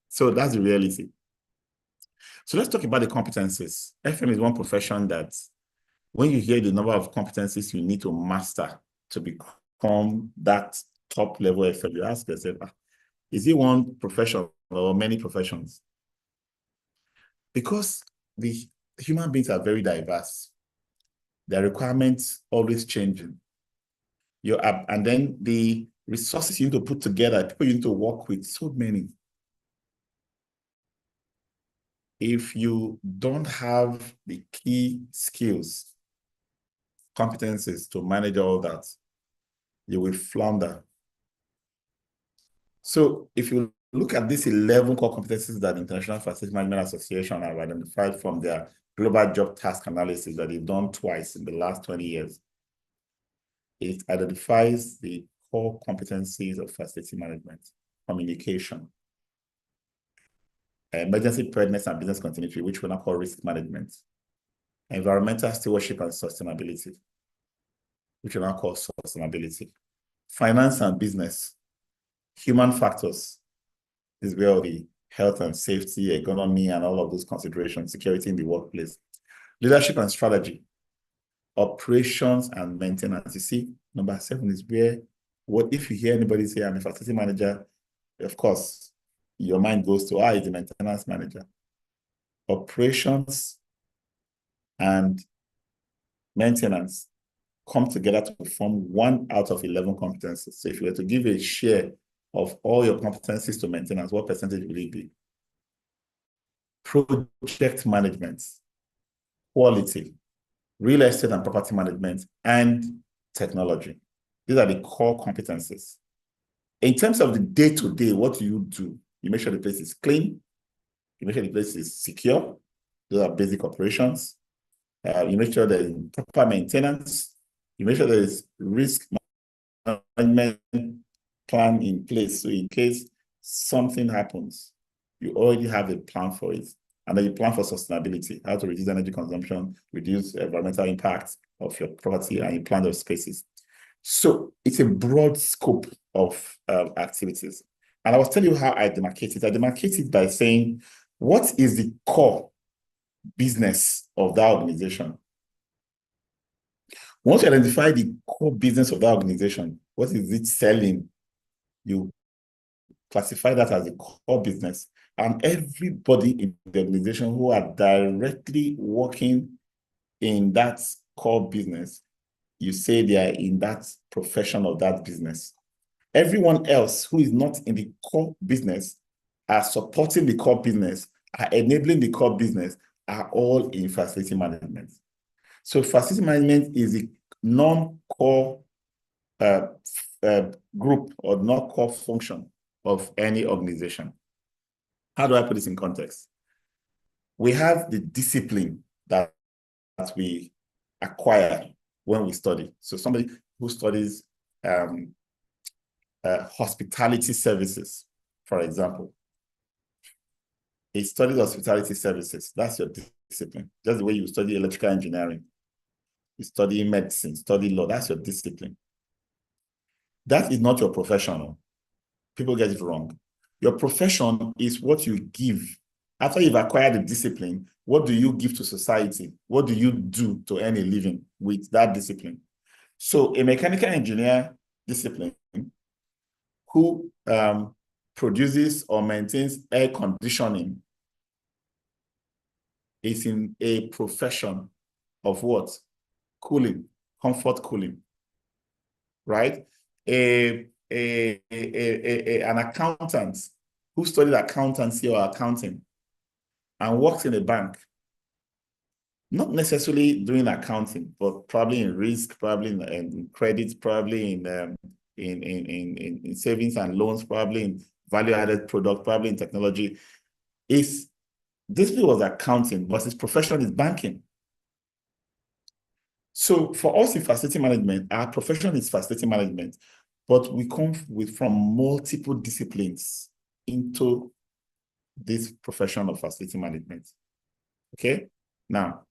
So that's the reality. So let's talk about the competencies. FM is one profession that when you hear the number of competencies you need to master to become that top level FM, you ask yourself, is it one profession or many professions? Because the human beings are very diverse. Their requirements always changing. And then the resources you need to put together, people you need to work with, so many. If you don't have the key skills, competencies to manage all that, you will flounder. So if you look at these 11 core competencies that the International Facility Management Association have identified from their global job task analysis that they've done twice in the last 20 years, it identifies the core competencies of facility management: communication, emergency preparedness and business continuity, which we now call risk management, environmental stewardship and sustainability, which we now call sustainability, finance and business, human factors, is where all the health and safety, economy, and all of those considerations, security in the workplace, leadership and strategy, operations and maintenance. You see, number 7 is where, what if you hear anybody say, I'm a facility manager, of course, your mind goes to, is the maintenance manager. Operations and maintenance come together to form 1 out of 11 competencies. So if you were to give a share of all your competencies to maintenance, what percentage will it be? Project management, quality, real estate and property management, and technology. These are the core competencies. In terms of the day-to-day, what do? You make sure the place is clean. You make sure the place is secure. Those are basic operations. You make sure there is proper maintenance. You make sure there is risk management plan in place. So in case something happens, you already have a plan for it. And then you plan for sustainability, how to reduce energy consumption, reduce environmental impact of your property, and you plan those spaces. So it's a broad scope of activities. And I was telling you how I demarcate it. I demarcate it by saying, what is the core business of that organization? Once you identify the core business of that organization, what is it selling? You classify that as a core business. And everybody in the organization who are directly working in that core business, you say they are in that profession of that business. Everyone else who is not in the core business are supporting the core business, are enabling the core business, are all in facility management. So facility management is a non-core group or non-core function of any organization. How do I put this in context? We have the discipline that we acquire when we study. So somebody who studies hospitality services, for example, he studies hospitality services. That's your discipline. Just the way you study electrical engineering, you study medicine, study law, that's your discipline. That is not your professional. People get it wrong. Your profession is what you give. After you've acquired the discipline, what do you give to society? What do you do to earn a living with that discipline? So a mechanical engineer discipline who produces or maintains air conditioning is in a profession of what? Cooling, comfort cooling, right? An accountant who studied accountancy or accounting and works in a bank, not necessarily doing accounting, but probably in risk, probably in credit, probably in savings and loans, probably in value-added product, probably in technology. This was accounting, but his profession is banking. So for us in facility management, our profession is facility management, but we come from multiple disciplines into this profession of facility management. Okay? Now,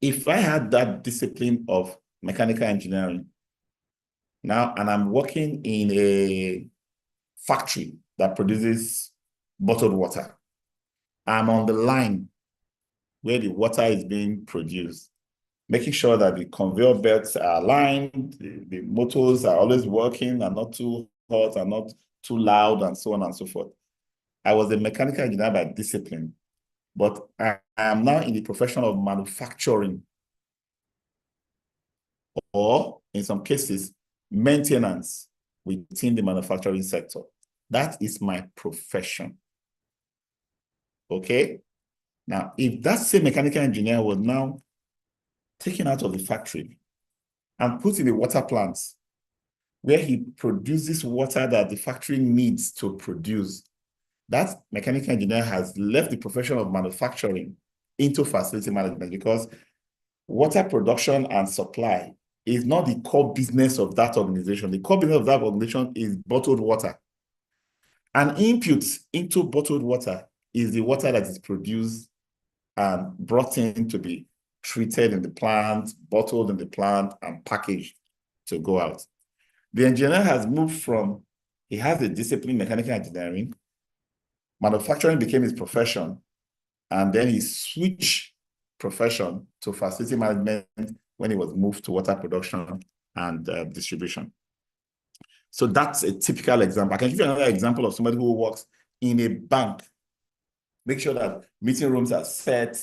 if I had that discipline of mechanical engineering now, and I'm working in a factory that produces bottled water, I'm on the line where the water is being produced, making sure that the conveyor belts are aligned, the motors are always working and not too hot and not too loud and so on and so forth. I was a mechanical engineer by discipline, but I am now in the profession of manufacturing, or in some cases, maintenance within the manufacturing sector. That is my profession. Okay? Now, if that same mechanical engineer was now taken out of the factory and put in a water plant where he produces water that the factory needs to produce, that mechanical engineer has left the profession of manufacturing into facility management, because water production and supply is not the core business of that organization. The core business of that organization is bottled water. And input into bottled water is the water that is produced and brought in to be treated in the plant, bottled in the plant, and packaged to go out. The engineer has moved from, he has a discipline, mechanical engineering, manufacturing became his profession, and then he switched profession to facility management when he was moved to water production and distribution. So that's a typical example. I can give you another example of somebody who works in a bank. Make sure that meeting rooms are set,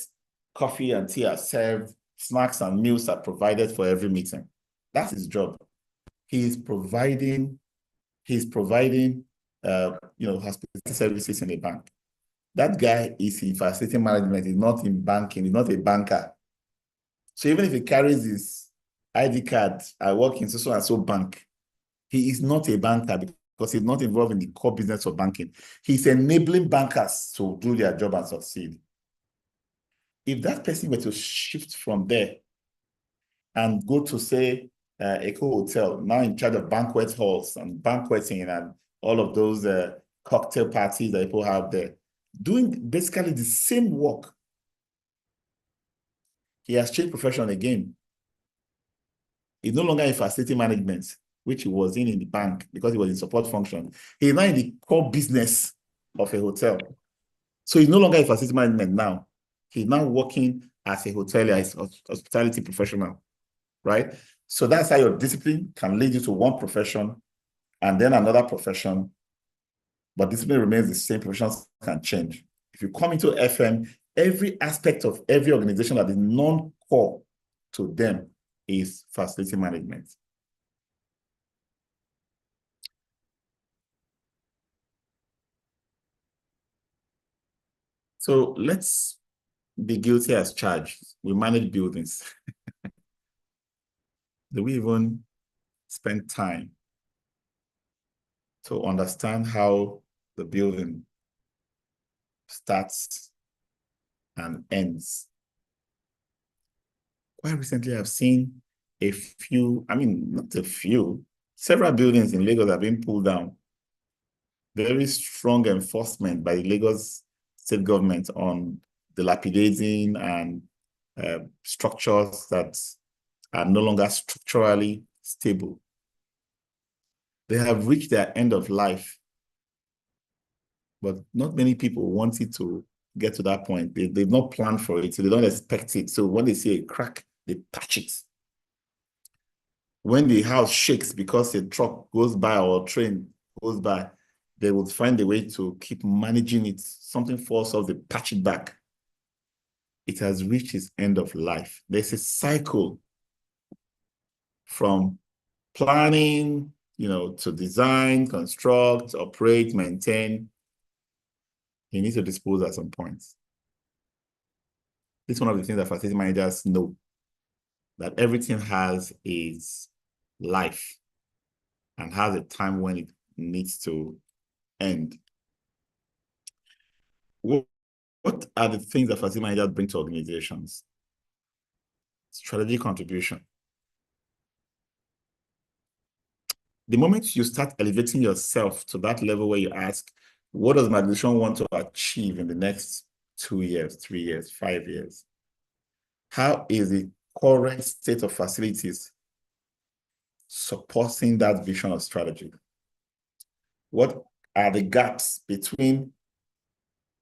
coffee and tea are served, snacks and meals are provided for every meeting. That's his job. He's providing hospitality services in a bank. That guy is in facility management, he's not in banking, he's not a banker. So even if he carries his ID card, I work in so and so bank, he is not a banker because he's not involved in the core business of banking. He's enabling bankers to do their job and succeed. If that person were to shift from there and go to, say, Eco Hotel, now in charge of banquet halls and banqueting and all of those cocktail parties that people have there, doing basically the same work, he has changed profession again. He's no longer in facility management, which he was in the bank because he was in support function. He's now in the core business of a hotel. So he's no longer in facility management now. He's now working as a hotelier, as a hospitality professional, right? So that's how your discipline can lead you to one profession and then another profession, but discipline remains the same, professions can change. If you come into FM, every aspect of every organization that is non-core to them is facility management. So let's be guilty as charged. We manage buildings. Do we even spend time to understand how the building starts and ends? Quite recently, I've seen a few, I mean, not a few, several buildings in Lagos have been pulled down. Very strong enforcement by the Lagos state government on dilapidating and structures that are no longer structurally stable. They have reached their end of life, but not many people wanted to get to that point. They've not planned for it, so they don't expect it. So when they see a crack, they patch it. When the house shakes because a truck goes by or a train goes by, they will find a way to keep managing it. Something falls off, they patch it back. It has reached its end of life. There's a cycle from planning, to design, construct, operate, maintain. You need to dispose at some point. This is one of the things that facility managers know, that everything has its life and has a time when it needs to end. What are the things that facility managers bring to organizations? Strategic contribution. The moment you start elevating yourself to that level where you ask, what does my organization want to achieve in the next 2 years, 3 years, 5 years? How is the current state of facilities supporting that vision of strategy? What are the gaps between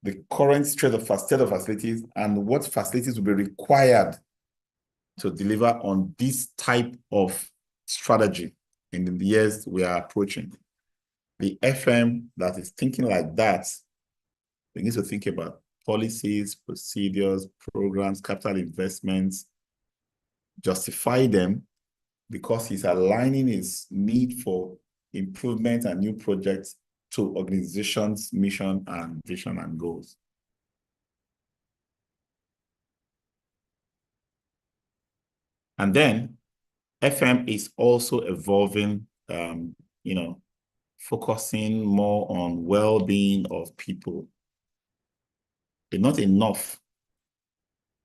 the current state of facilities and what facilities will be required to deliver on this type of strategy in the years we are approaching? The FM that is thinking like that begins to think about policies, procedures, programs, capital investments, justify them because he's aligning his need for improvement and new projects to organizations' mission and vision and goals. And then FM is also evolving, focusing more on well-being of people. It's not enough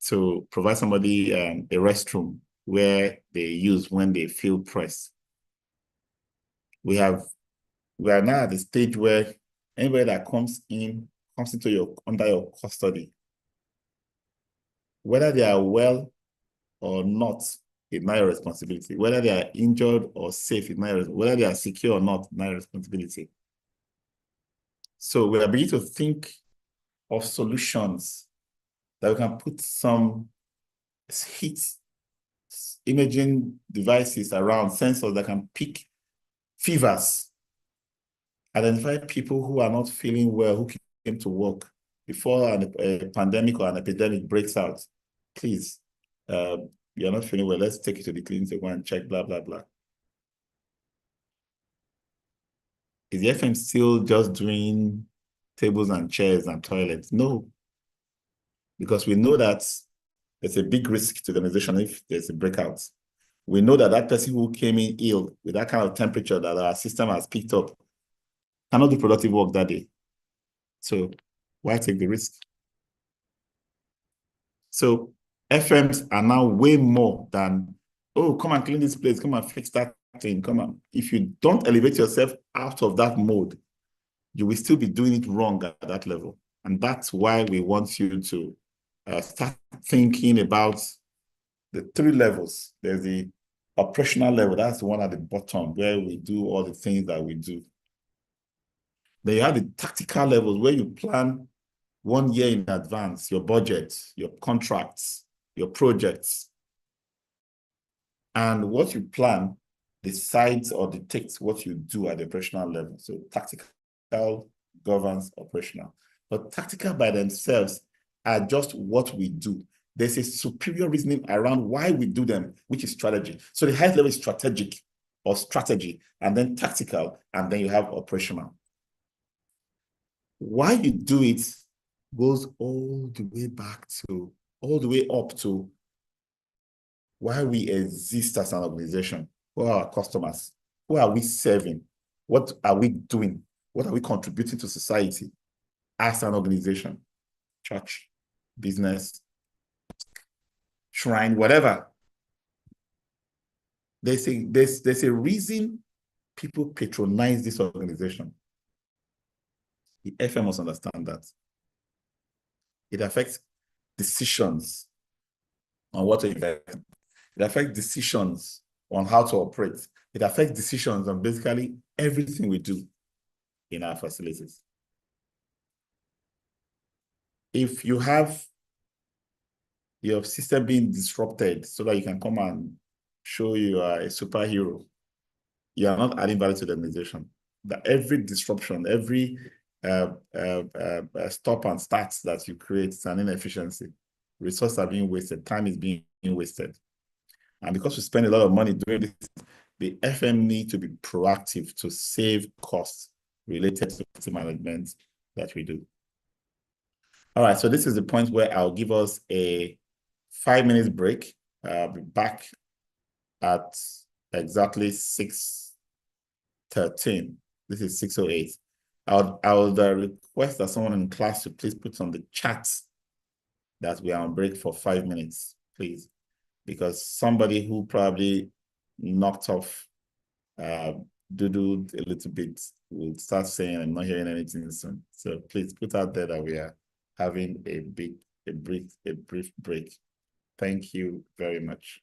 to provide somebody a restroom where they use when they feel pressed. We are now at the stage where anybody that comes into under your custody, whether they are well or not, it's not your responsibility. Whether they are injured or safe, it's not your responsibility. Whether they are secure or not, not your responsibility. So we are beginning to think of solutions that we can put some heat imaging devices around, sensors that can pick fevers, identify people who are not feeling well, who came to work before a pandemic or an epidemic breaks out. Please, you're not feeling well, let's take you to the clinic to go and check, blah, blah, blah. Is the FM still just doing tables and chairs and toilets? No, because we know that there's a big risk to the organization if there's a breakout. We know that that person who came in ill with that kind of temperature that our system has picked up cannot do productive work that day. So why take the risk? So FMs are now way more than, oh, come and clean this place, come and fix that thing, come on. If you don't elevate yourself out of that mode, you will still be doing it wrong at that level. And that's why we want you to start thinking about the 3 levels. There's the operational level, that's the one at the bottom where we do all the things that we do. Then you have the tactical levels where you plan 1 year in advance, your budget, your contracts, your projects. And what you plan decides or dictates what you do at the operational level. So tactical governs operational. But tactical by themselves are just what we do. There's a superior reasoning around why we do them, which is strategy. So the highest level is strategic or strategy, and then tactical, and then you have operational. Why you do it goes all the way up to why we exist as an organization. Who are our customers? Who are we serving? What are we doing? What are we contributing to society as an organization? Church, business, shrine, whatever. there's a reason people patronize this organization. The FM must understand that. It affects decisions on what to invest. It affects decisions on how to operate. It affects decisions on basically everything we do in our facilities. If you have your system being disrupted so that you can come and show you are a superhero, you are not adding value to the organization. That every disruption, every stop and start that you create is an inefficiency. Resources are being wasted, time is being wasted. And because we spend a lot of money doing this, the FM need to be proactive to save costs related to management that we do. All right, so this is the point where I'll give us a 5 minutes break. I'll be back at exactly 6:13. This is 6:08. I would request that someone in class to please put on the chat that we are on break for 5 minutes, please. Because somebody who probably knocked off, doodled a little bit, will start saying, I'm not hearing anything soon. So please put out there that we are having a brief break. Thank you very much.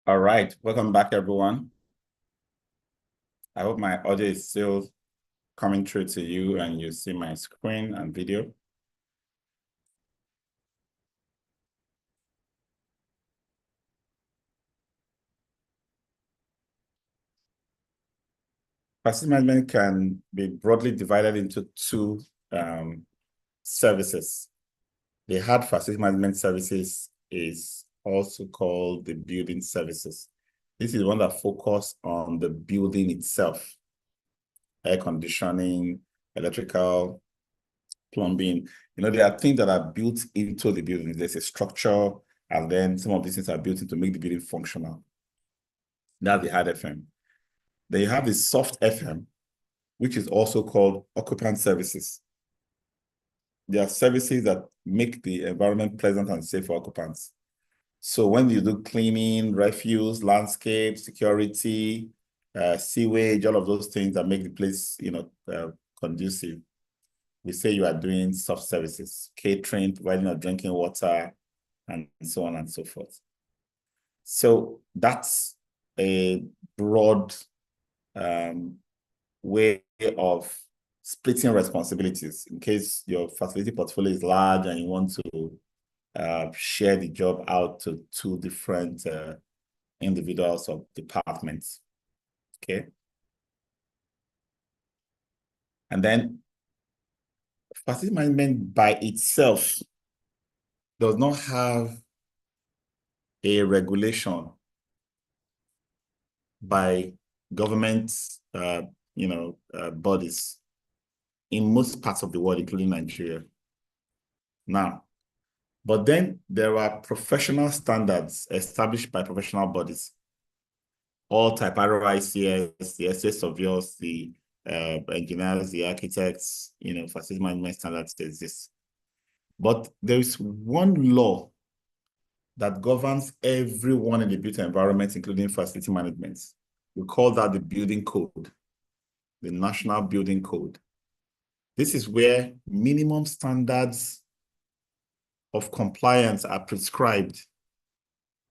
All right, welcome back, everyone. I hope my audio is still coming through to you and you see my screen and video. Facility management can be broadly divided into two services. The hard facility management services is also called the building services. This is one that focuses on the building itself, air conditioning, electrical, plumbing. You know, there are things that are built into the building. There's a structure, and then some of these things are built in to make the building functional. That's the hard FM. Then you have the soft FM, which is also called occupant services. There are services that make the environment pleasant and safe for occupants. So when you do cleaning, refuse, landscape, security, sewage, all of those things that make the place, conducive, we say you are doing soft services, catering, providing of drinking water, and so on and so forth. So that's a broad way of splitting responsibilities in case your facility portfolio is large and you want to share the job out to two different individuals or departments, okay? And then facility management by itself does not have a regulation by government, bodies in most parts of the world, including Nigeria. Now, but then there are professional standards established by professional bodies. All type ICS, the SS surveyors, the engineers, the architects, facility management standards exist. But there is one law that governs everyone in the built environment, including facility management. We call that the building code, the National Building Code. This is where minimum standards of compliance are prescribed,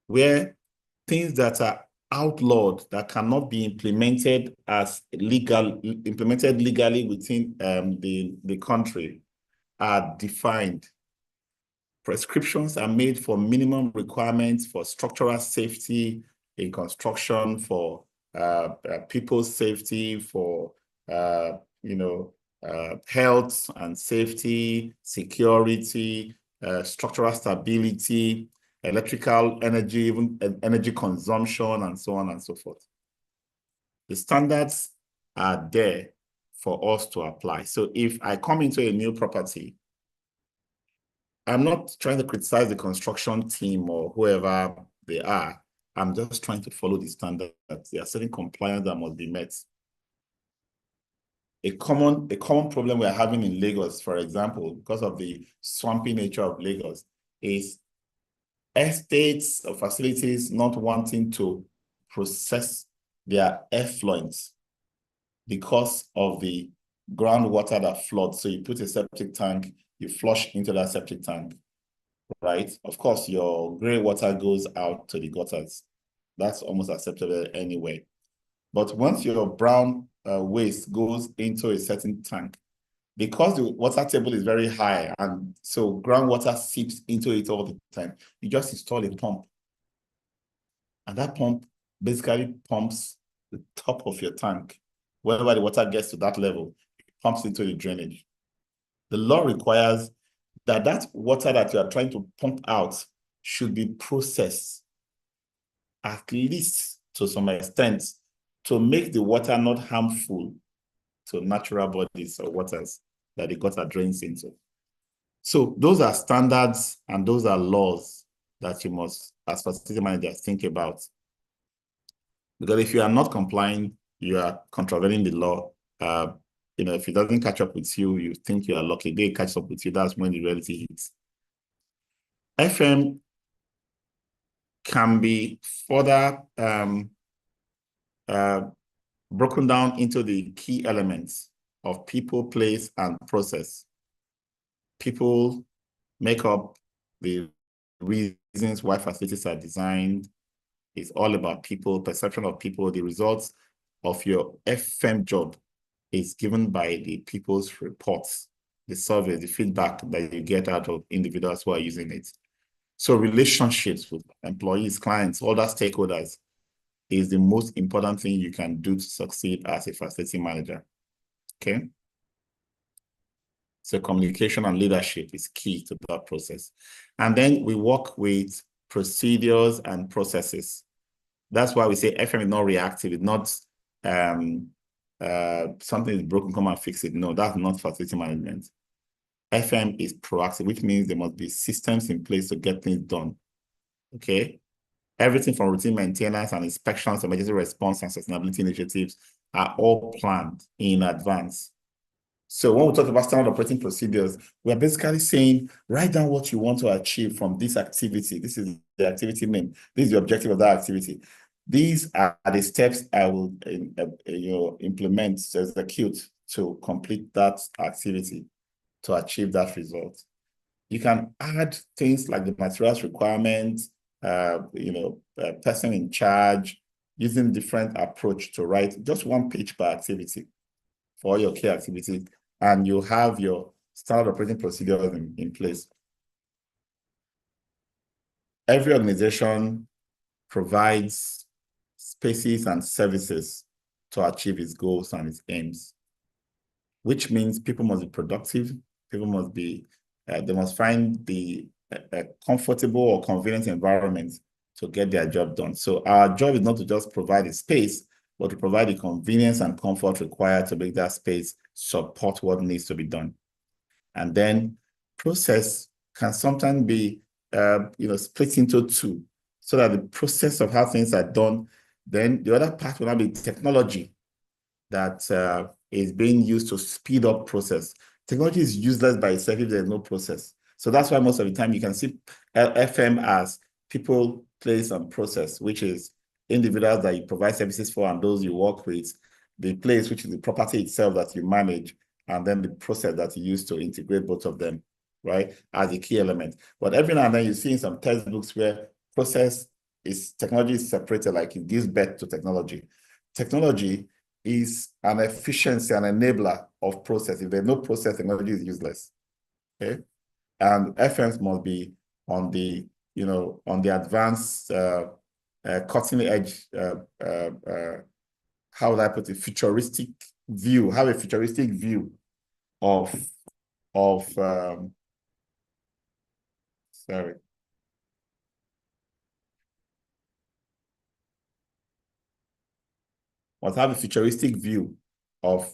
where things that are outlawed, that cannot be implemented legally within the country, are defined. Prescriptions are made for minimum requirements for structural safety in construction, for people's safety, for health and safety, security, structural stability, electrical energy, even energy consumption, and so on and so forth. The standards are there for us to apply. So if I come into a new property, I'm not trying to criticize the construction team or whoever they are. I'm just trying to follow the standards. There are certain compliance that must be met. A common problem we're having in Lagos, for example, because of the swampy nature of Lagos, is estates or facilities not wanting to process their effluents because of the groundwater that floods. So you put a septic tank, you flush into that septic tank, right? Of course, your gray water goes out to the gutters. That's almost acceptable anyway. But once your brown waste goes into a certain tank, because the water table is very high and so groundwater seeps into it all the time, you just install a pump. And that pump basically pumps the top of your tank. Whenever the water gets to that level, it pumps into the drainage. The law requires that that water that you are trying to pump out should be processed, at least to some extent, to make the water not harmful to natural bodies or waters that the gutter drains into. So those are standards and those are laws that you must, as facility managers, think about. Because if you are not complying, you are contravening the law. If it doesn't catch up with you, you think you are lucky. They catch up with you, that's when the reality hits. FM can be further broken down into the key elements of people, place, and process. People make up the reasons why facilities are designed. It's all about people, perception of people. The results of your FM job is given by the people's reports, the surveys, the feedback that you get out of individuals who are using it. So relationships with employees, clients, all that stakeholders is the most important thing you can do to succeed as a facility manager, okay? So communication and leadership is key to that process. And then we work with procedures and processes. That's why we say FM is not reactive. It's not something is broken, come and fix it. No, that's not facility management. FM is proactive, which means there must be systems in place to get things done, okay? Everything from routine maintenance and inspections, emergency response and sustainability initiatives are all planned in advance. So when we talk about standard operating procedures, we're basically saying, write down what you want to achieve from this activity. This is the activity name. This is the objective of that activity. These are the steps I will implement, to execute to complete that activity, to achieve that result. You can add things like the materials requirements, person in charge, using different approach to write just one page per activity for all your key activities, and you have your standard operating procedures in place. Every organization provides spaces and services to achieve its goals and its aims, which means people must be productive, people must be, they must find the comfortable or convenient environment to get their job done. So our job is not to just provide a space, but to provide the convenience and comfort required to make that space support what needs to be done. And then process can sometimes be split into two, so that the process of how things are done, then the other part will not be technology that is being used to speed up process. Technology is useless by itself if there's no process. So that's why most of the time you can see FM as people, place, and process, which is individuals that you provide services for and those you work with, the place, which is the property itself that you manage, and then the process that you use to integrate both of them, right, as a key element. But every now and then you see in some textbooks where technology is separated, like it gives birth to technology. Technology is an efficiency, an enabler of process. If there's no process, technology is useless, okay? And FMs must be on the, on the advanced, cutting edge, how would I put it, futuristic view, have a futuristic view of must have a futuristic view of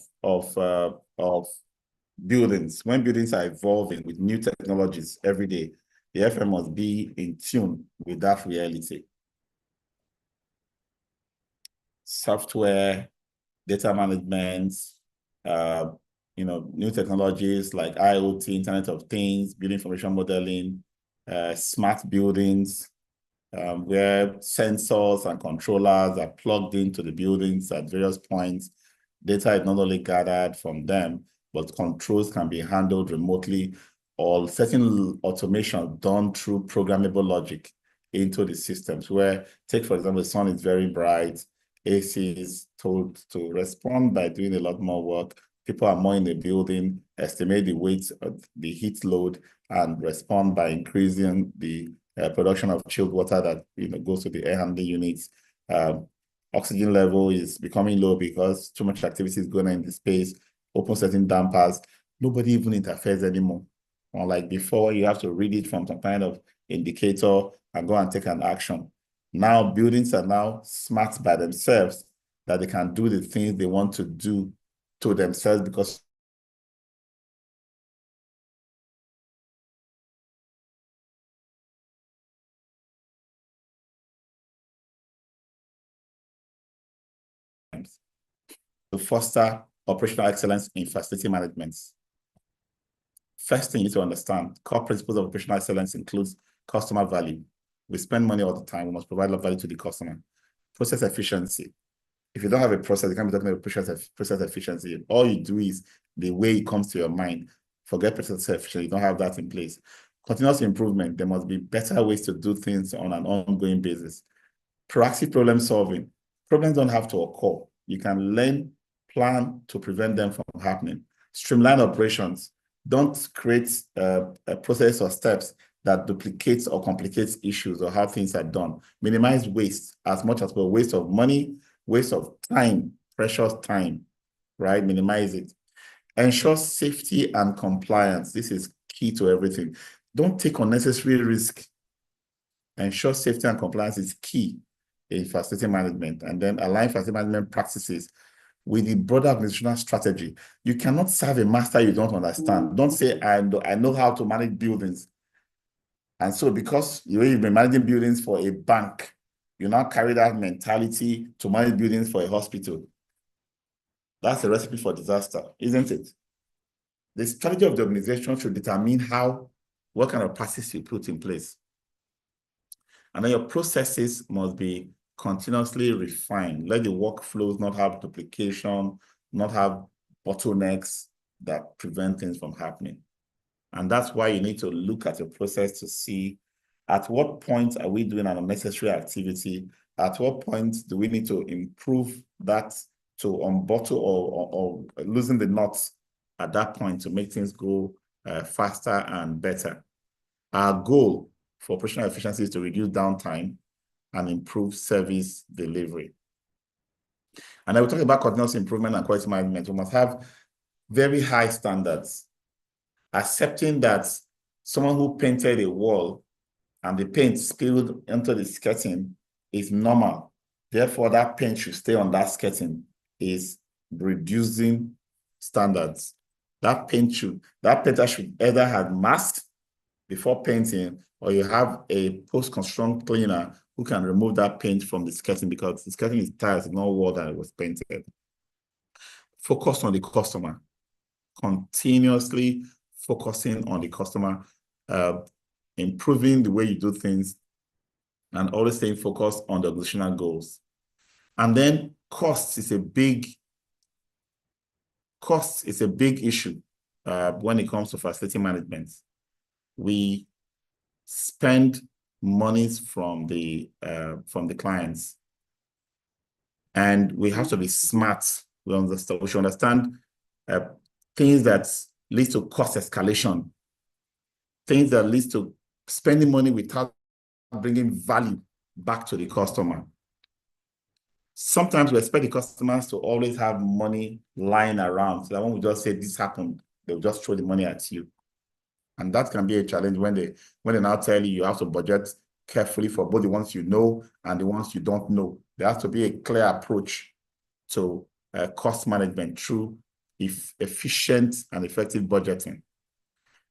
buildings. When buildings are evolving with new technologies every day, the FM must be in tune with that reality. Software, data management, new technologies like IoT, Internet of Things, building information modeling, smart buildings, where sensors and controllers are plugged into the buildings at various points. Data is not only gathered from them, but controls can be handled remotely, or certain automation done through programmable logic into the systems, where, take for example, the sun is very bright, AC is told to respond by doing a lot more work. People are more in the building, estimate the weight of the heat load, and respond by increasing the production of chilled water that goes to the air handling units. Oxygen level is becoming low because too much activity is going on in the space. Open certain dampers. Nobody even interferes anymore. Unlike before, you have to read it from some kind of indicator and go and take an action. Now buildings are now smart by themselves, that they can do the things they want to do to themselves because to foster operational excellence in facility management. First thing you need to understand, core principles of operational excellence includes customer value. We spend money all the time. We must provide value to the customer. Process efficiency. If you don't have a process, you can't be talking about process efficiency. All you do is the way it comes to your mind. Forget process efficiency. You don't have that in place. Continuous improvement. There must be better ways to do things on an ongoing basis. Proactive problem solving. Problems don't have to occur. You can learn, plan to prevent them from happening. Streamline operations. Don't create a process or steps that duplicates or complicates issues or how things are done. Minimize waste as much as possible. Waste of money, waste of time, precious time, right? Minimize it. Ensure safety and compliance. This is key to everything. Don't take unnecessary risk. Ensure safety and compliance is key in facility management, and then align facility management practices with the broader organizational strategy. You cannot serve a master you don't understand. Don't say, I know how to manage buildings. And so because you've been managing buildings for a bank, you now carry that mentality to manage buildings for a hospital. That's a recipe for disaster, isn't it? The strategy of the organization should determine what kind of practice you put in place. And then your processes must be continuously refined. Let the workflows not have duplication, not have bottlenecks that prevent things from happening. And that's why you need to look at your process to see at what point are we doing an unnecessary activity? At what point do we need to improve that to unbottle or loosen the knots at that point to make things go faster and better? Our goal for operational efficiency is to reduce downtime and improve service delivery. And I will talk about continuous improvement and quality management. We must have very high standards, accepting that someone who painted a wall and the paint spilled into the skirting is normal. Therefore, that paint should stay on that skirting is reducing standards. That painter should either have masked before painting, or you have a post-construction cleaner who can remove that paint from the skirting, because the skirting is tiles, it's not wall that it was painted. Focus on the customer. Continuously focusing on the customer, improving the way you do things, and always staying focused on the organizational goals. And then cost is a big issue when it comes to facility management. We spend monies from the clients, and we have to be smart. We should understand things that lead to cost escalation, things that lead to spending money without bringing value back to the customer. Sometimes we expect the customers to always have money lying around, so that when we just say this happened, they'll just throw the money at you. And that can be a challenge when they now tell you have to budget carefully for both the ones you know and the ones you don't know. There has to be a clear approach to cost management through efficient and effective budgeting.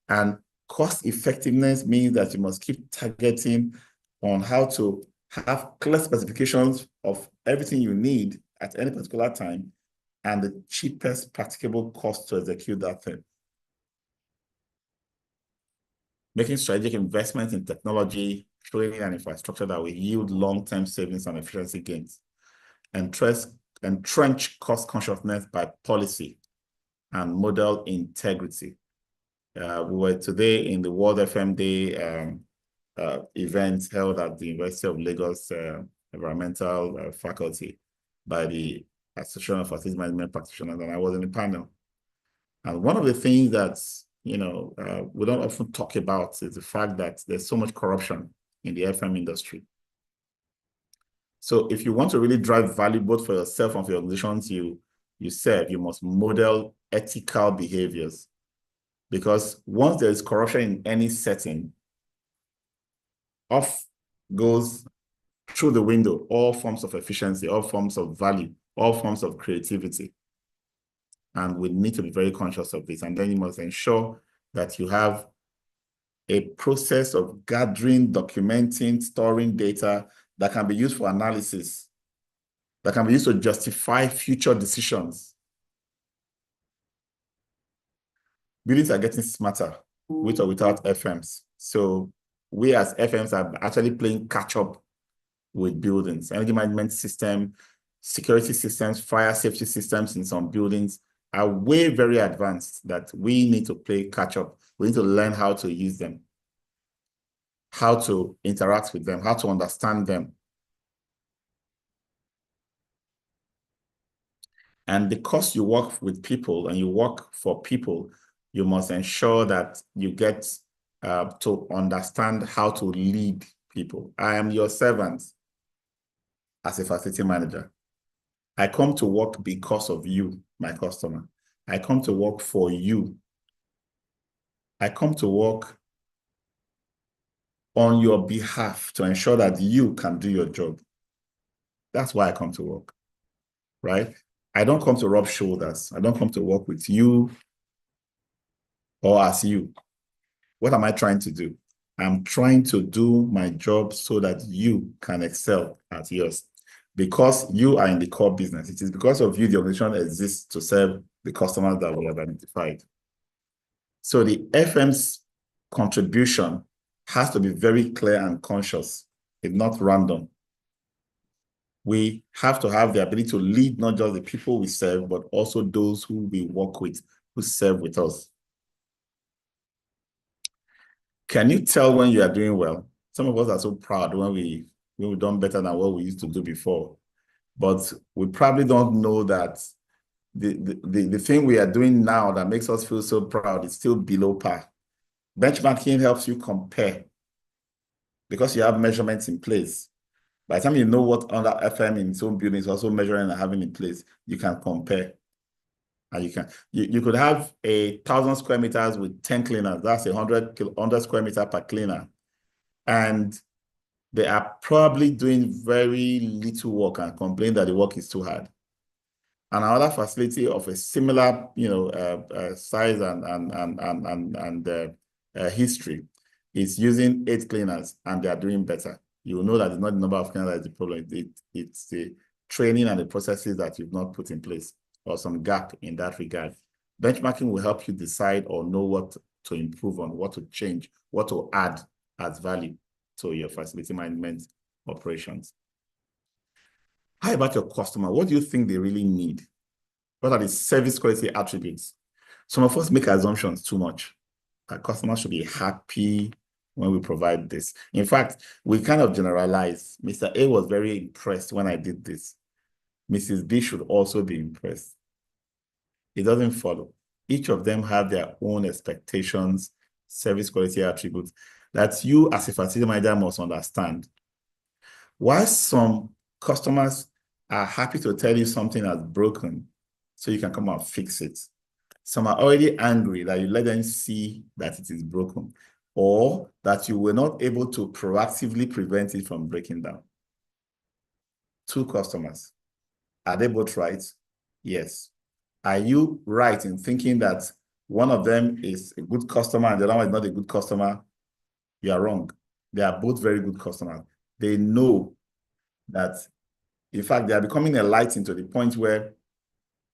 And cost effectiveness means that you must keep targeting on how to have clear specifications of everything you need at any particular time and the cheapest practicable cost to execute that thing. Making strategic investments in technology, training, and infrastructure that will yield long-term savings and efficiency gains. Entrench cost consciousness by policy and model integrity. We were today in the World FM Day event held at the University of Lagos Environmental Faculty by the Association of Facilities Management Practitioners, and I was in the panel. And one of the things that we don't often talk about is the fact that there's so much corruption in the FM industry. So if you want to really drive value both for yourself and for your organizations you serve, you must model ethical behaviors. Because once there is corruption in any setting, off goes through the window all forms of efficiency, all forms of value, all forms of creativity. And we need to be very conscious of this. And then you must ensure that you have a process of gathering, documenting, storing data that can be used for analysis, that can be used to justify future decisions. Buildings are getting smarter with or without FMs. So we as FMs are actually playing catch up with buildings. Energy management system, security systems, fire safety systems in some buildings are way very advanced that we need to play catch up. We need to learn how to use them, how to interact with them, how to understand them. And because you work with people and you work for people, you must ensure that you get to understand how to lead people. I am your servant as a facility manager. I come to work because of you, my customer. I come to work for you. I come to work on your behalf to ensure that you can do your job. That's why I come to work, right? I don't come to rub shoulders. I don't come to work with you or as you. What am I trying to do? I'm trying to do my job so that you can excel at yours. Because you are in the core business. It is because of you the organization exists to serve the customers that we have identified. So the FM's contribution has to be very clear and conscious. It's not random. We have to have the ability to lead not just the people we serve, but also those who we work with, who serve with us. Can you tell when you are doing well? Some of us are so proud when we've done better than what we used to do before. But we probably don't know that the thing we are doing now that makes us feel so proud is still below par. Benchmarking helps you compare because you have measurements in place. By the time you know what other FM in its own building is also measuring and having in place, you can compare. And you could have 1,000 square meters with 10 cleaners. That's 100 square meter per cleaner. And they are probably doing very little work and complain that the work is too hard. And another facility of a similar, size and history is using 8 cleaners, and they are doing better. You will know that it's not the number of cleaners that is the problem. It's the training and the processes that you've not put in place, or some gap in that regard. Benchmarking will help you decide or know what to improve on, what to change, what to add as value to your facility management operations. How about your customer? What do you think they really need? What are the service quality attributes? Some of us make assumptions too much. Our customers should be happy when we provide this. In fact, we kind of generalize. Mr. A was very impressed when I did this. Mrs. B should also be impressed. It doesn't follow. Each of them have their own expectations, service quality attributes that you as a facility manager must understand. While some customers are happy to tell you something that's broken, so you can come and fix it, some are already angry that you let them see that it is broken, or that you were not able to proactively prevent it from breaking down. 2 customers. Are they both right? Yes. Are you right in thinking that one of them is a good customer and the other one is not a good customer? You are wrong. They are both very good customers. They know that, in fact, they are becoming enlightened to the point where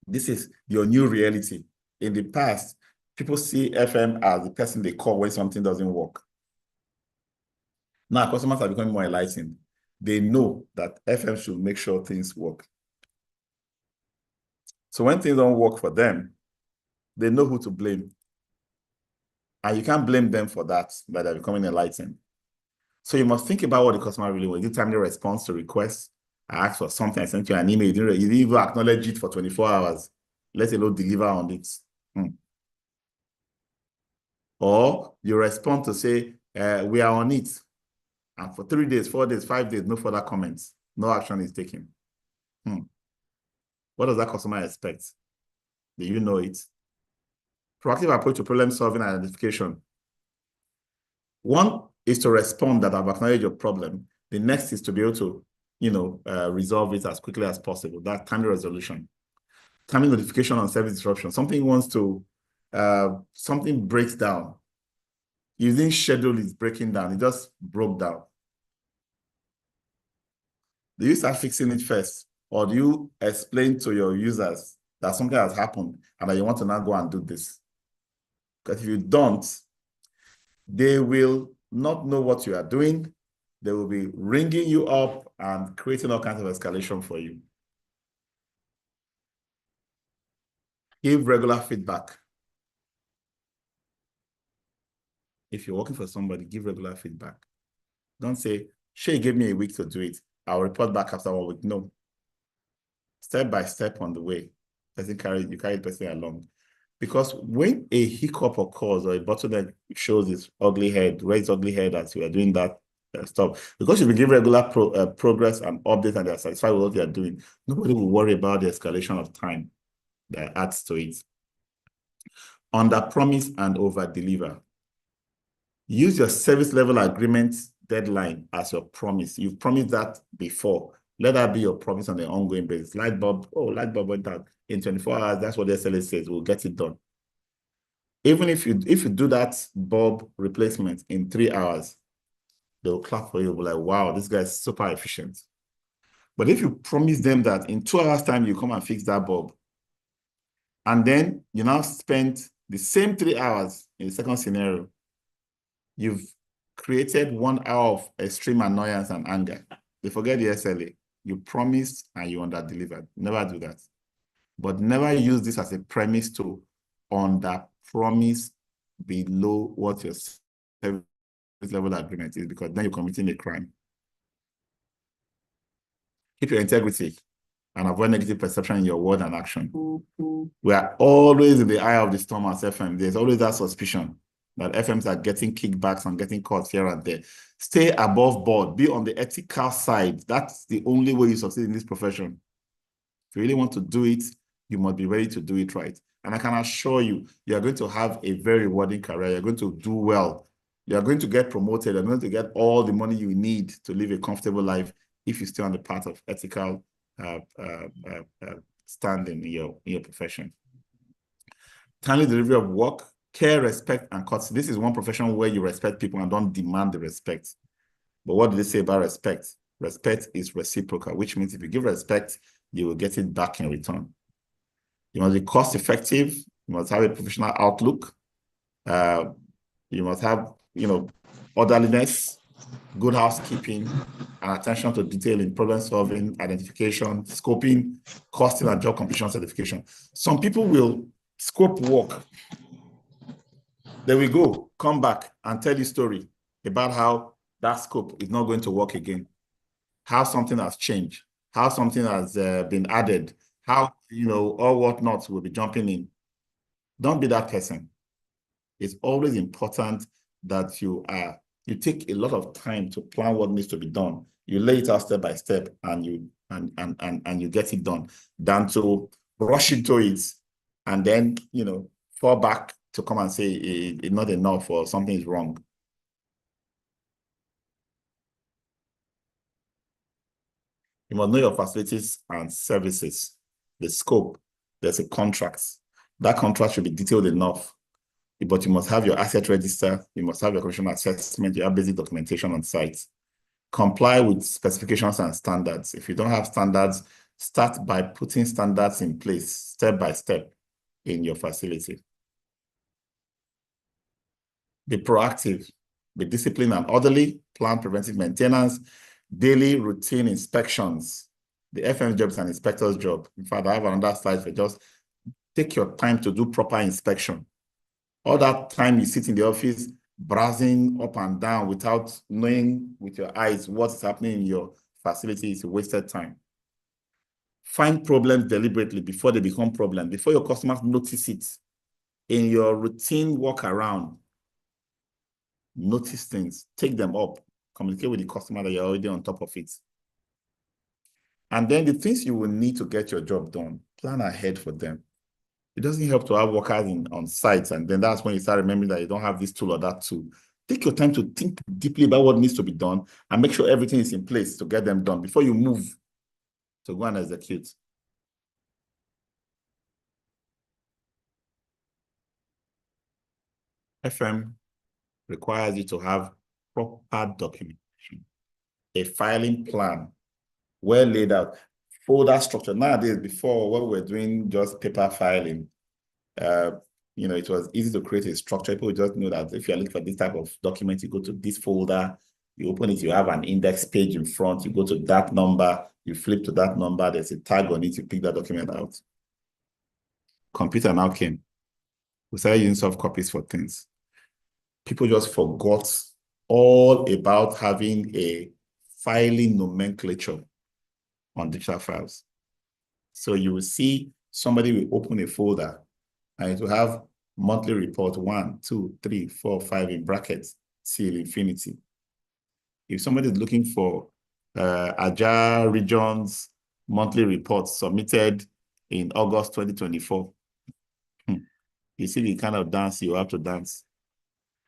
this is your new reality. In the past, people see FM as the person they call when something doesn't work. Now, customers are becoming more enlightened. They know that FM should make sure things work. So when things don't work for them, they know who to blame. And you can't blame them for that, but they're becoming enlightened. So you must think about what the customer really wants. Is it timely response to requests? I asked for something, I sent you an email, you didn't even acknowledge it for 24 hours, let alone deliver on it. Or you respond to say, we are on it. And for 3 days, 4 days, 5 days, no further comments, no action is taken. What does that customer expect? Do you know it? Proactive approach to problem solving and identification. One is to respond that I've acknowledged your problem. The next is to be able to, resolve it as quickly as possible. That timely resolution. Timely notification on service disruption. Something breaks down. You didn't schedule it breaking down. It just broke down. Do you start fixing it first? Or do you explain to your users that something has happened and that you want to now go and do this? Because if you don't, they will not know what you are doing. They will be ringing you up and creating all kinds of escalation for you. Give regular feedback. If you're working for somebody, give regular feedback. Don't say, Shay gave me a week to do it. I'll report back after 1 week. No. Step by step on the way. you carry the person along. Because when a hiccup occurs or a bottleneck shows its ugly head, raise ugly head as you are doing that stuff, because if you give regular progress and update and they're satisfied with what they are doing, nobody will worry about the escalation of time that adds to it. Under promise and over deliver. Use your service level agreement deadline as your promise. You've promised that before. Let that be your promise on an ongoing basis. Light bulb went out in 24 hours. That's what the SLA says. We'll get it done. Even if you do that bulb replacement in 3 hours, they'll clap for you. Be like, wow, this guy is super efficient. But if you promise them that in 2 hours time, you come and fix that bulb, and then you now spend the same 3 hours in the second scenario, you've created 1 hour of extreme annoyance and anger. They forget the SLA. You promised and you under-delivered. Never do that. But never use this as a premise to under-promise below what your service level agreement is, because then you're committing a crime. Keep your integrity and avoid negative perception in your word and action. We are always in the eye of the storm as FM. There's always that suspicion that FMs are getting kickbacks and getting caught here and there. Stay above board. Be on the ethical side. That's the only way you succeed in this profession. If you really want to do it, you must be ready to do it right. And I can assure you, you are going to have a very rewarding career. You're going to do well. You are going to get promoted. You're going to get all the money you need to live a comfortable life if you stay on the path of ethical standing in your profession. Timely delivery of work, care, respect, and courtesy. This is one profession where you respect people and don't demand the respect. But what do they say about respect? Respect is reciprocal, which means if you give respect, you will get it back in return. You must be cost effective. You must have a professional outlook. You must have, orderliness, good housekeeping, and attention to detail in problem solving, identification, scoping, costing, and job completion certification. Some people will scope work. There we go, come back and tell you story about how that scope is not going to work again, how something has changed, how something has been added, how, all whatnots will be jumping in. Don't be that person. It's always important that you take a lot of time to plan what needs to be done. You lay it out step by step and you get it done, than to rush into it and then, fall back to come and say it's not enough or something is wrong. You must know your facilities and services, the scope. There's a contract. That contract should be detailed enough, but you must have your asset register. You must have your condition assessment. You have basic documentation on site. Comply with specifications and standards. If you don't have standards, start by putting standards in place step by step in your facility. Be proactive, be disciplined and orderly, plan preventive maintenance, daily routine inspections. The FM job is an inspector's job. In fact, I have another slide for just take your time to do proper inspection. All that time you sit in the office browsing up and down without knowing with your eyes what's happening in your facility is a wasted time. Find problems deliberately before they become problems, before your customers notice it. In your routine walk around, notice things, take them up, communicate with the customer that you're already on top of it. And then the things you will need to get your job done, plan ahead for them. It doesn't help to have workers on site, and then that's when you start remembering that you don't have this tool or that tool. Take your time to think deeply about what needs to be done and make sure everything is in place to get them done before you move to go and execute. FM requires you to have proper documentation, a filing plan, well laid out, folder structure. Nowadays, before when we were doing just paper filing, it was easy to create a structure. People just know that if you're looking for this type of document, you go to this folder, you open it, you have an index page in front, you go to that number, you flip to that number, there's a tag on it, you pick that document out. Computer now came. We started using soft copies for things. People just forgot all about having a filing nomenclature on digital files. So you will see somebody will open a folder and it will have monthly report 1, 2, 3, 4, 5 in brackets till infinity. If somebody is looking for Aja regions monthly reports submitted in August 2024, you see the kind of dance you have to dance.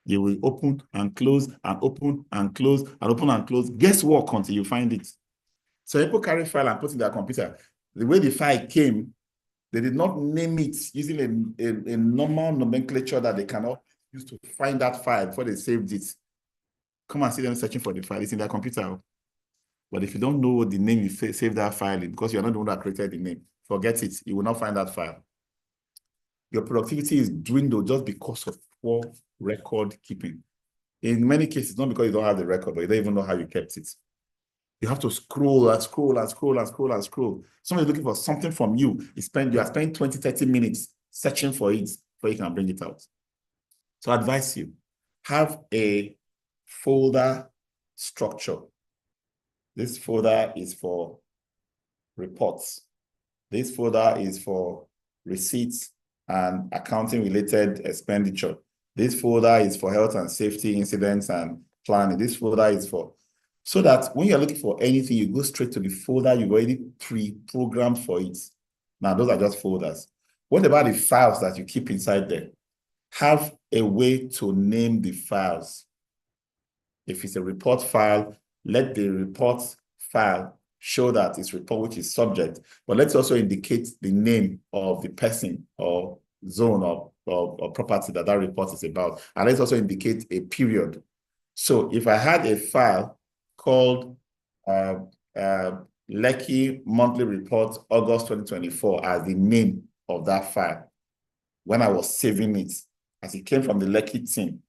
You will open and close and open and close and open and close. Guesswork until you find it. So people carry file and put in their computer. The way the file came, they did not name it using a normal nomenclature that they cannot use to find that file before they saved it. Come and see them searching for the file. It's in their computer. But if you don't know the name you save that file in, because you're not the one that created the name, forget it. You will not find that file. Your productivity is dwindled just because of poor record keeping. In many cases, not because you don't have the record, but you don't even know how you kept it. You have to scroll and scroll and scroll and scroll and scroll. Somebody's looking for something from you. You are spending 20, 30 minutes searching for it before you can bring it out. So I advise you, have a folder structure. This folder is for reports. This folder is for receipts and accounting related expenditure. This folder is for health and safety incidents and planning. This folder is for, so that when you're looking for anything, you go straight to the folder you've already pre-programmed for it. Now, those are just folders. What about the files that you keep inside there? Have a way to name the files. If it's a report file, let the report file show that it's report which is subject, but let's also indicate the name of the person or zone or property that report is about. And let's also indicate a period. So if I had a file called Lekki Monthly Report August 2024 as the name of that file, when I was saving it, as it came from the Lekki team,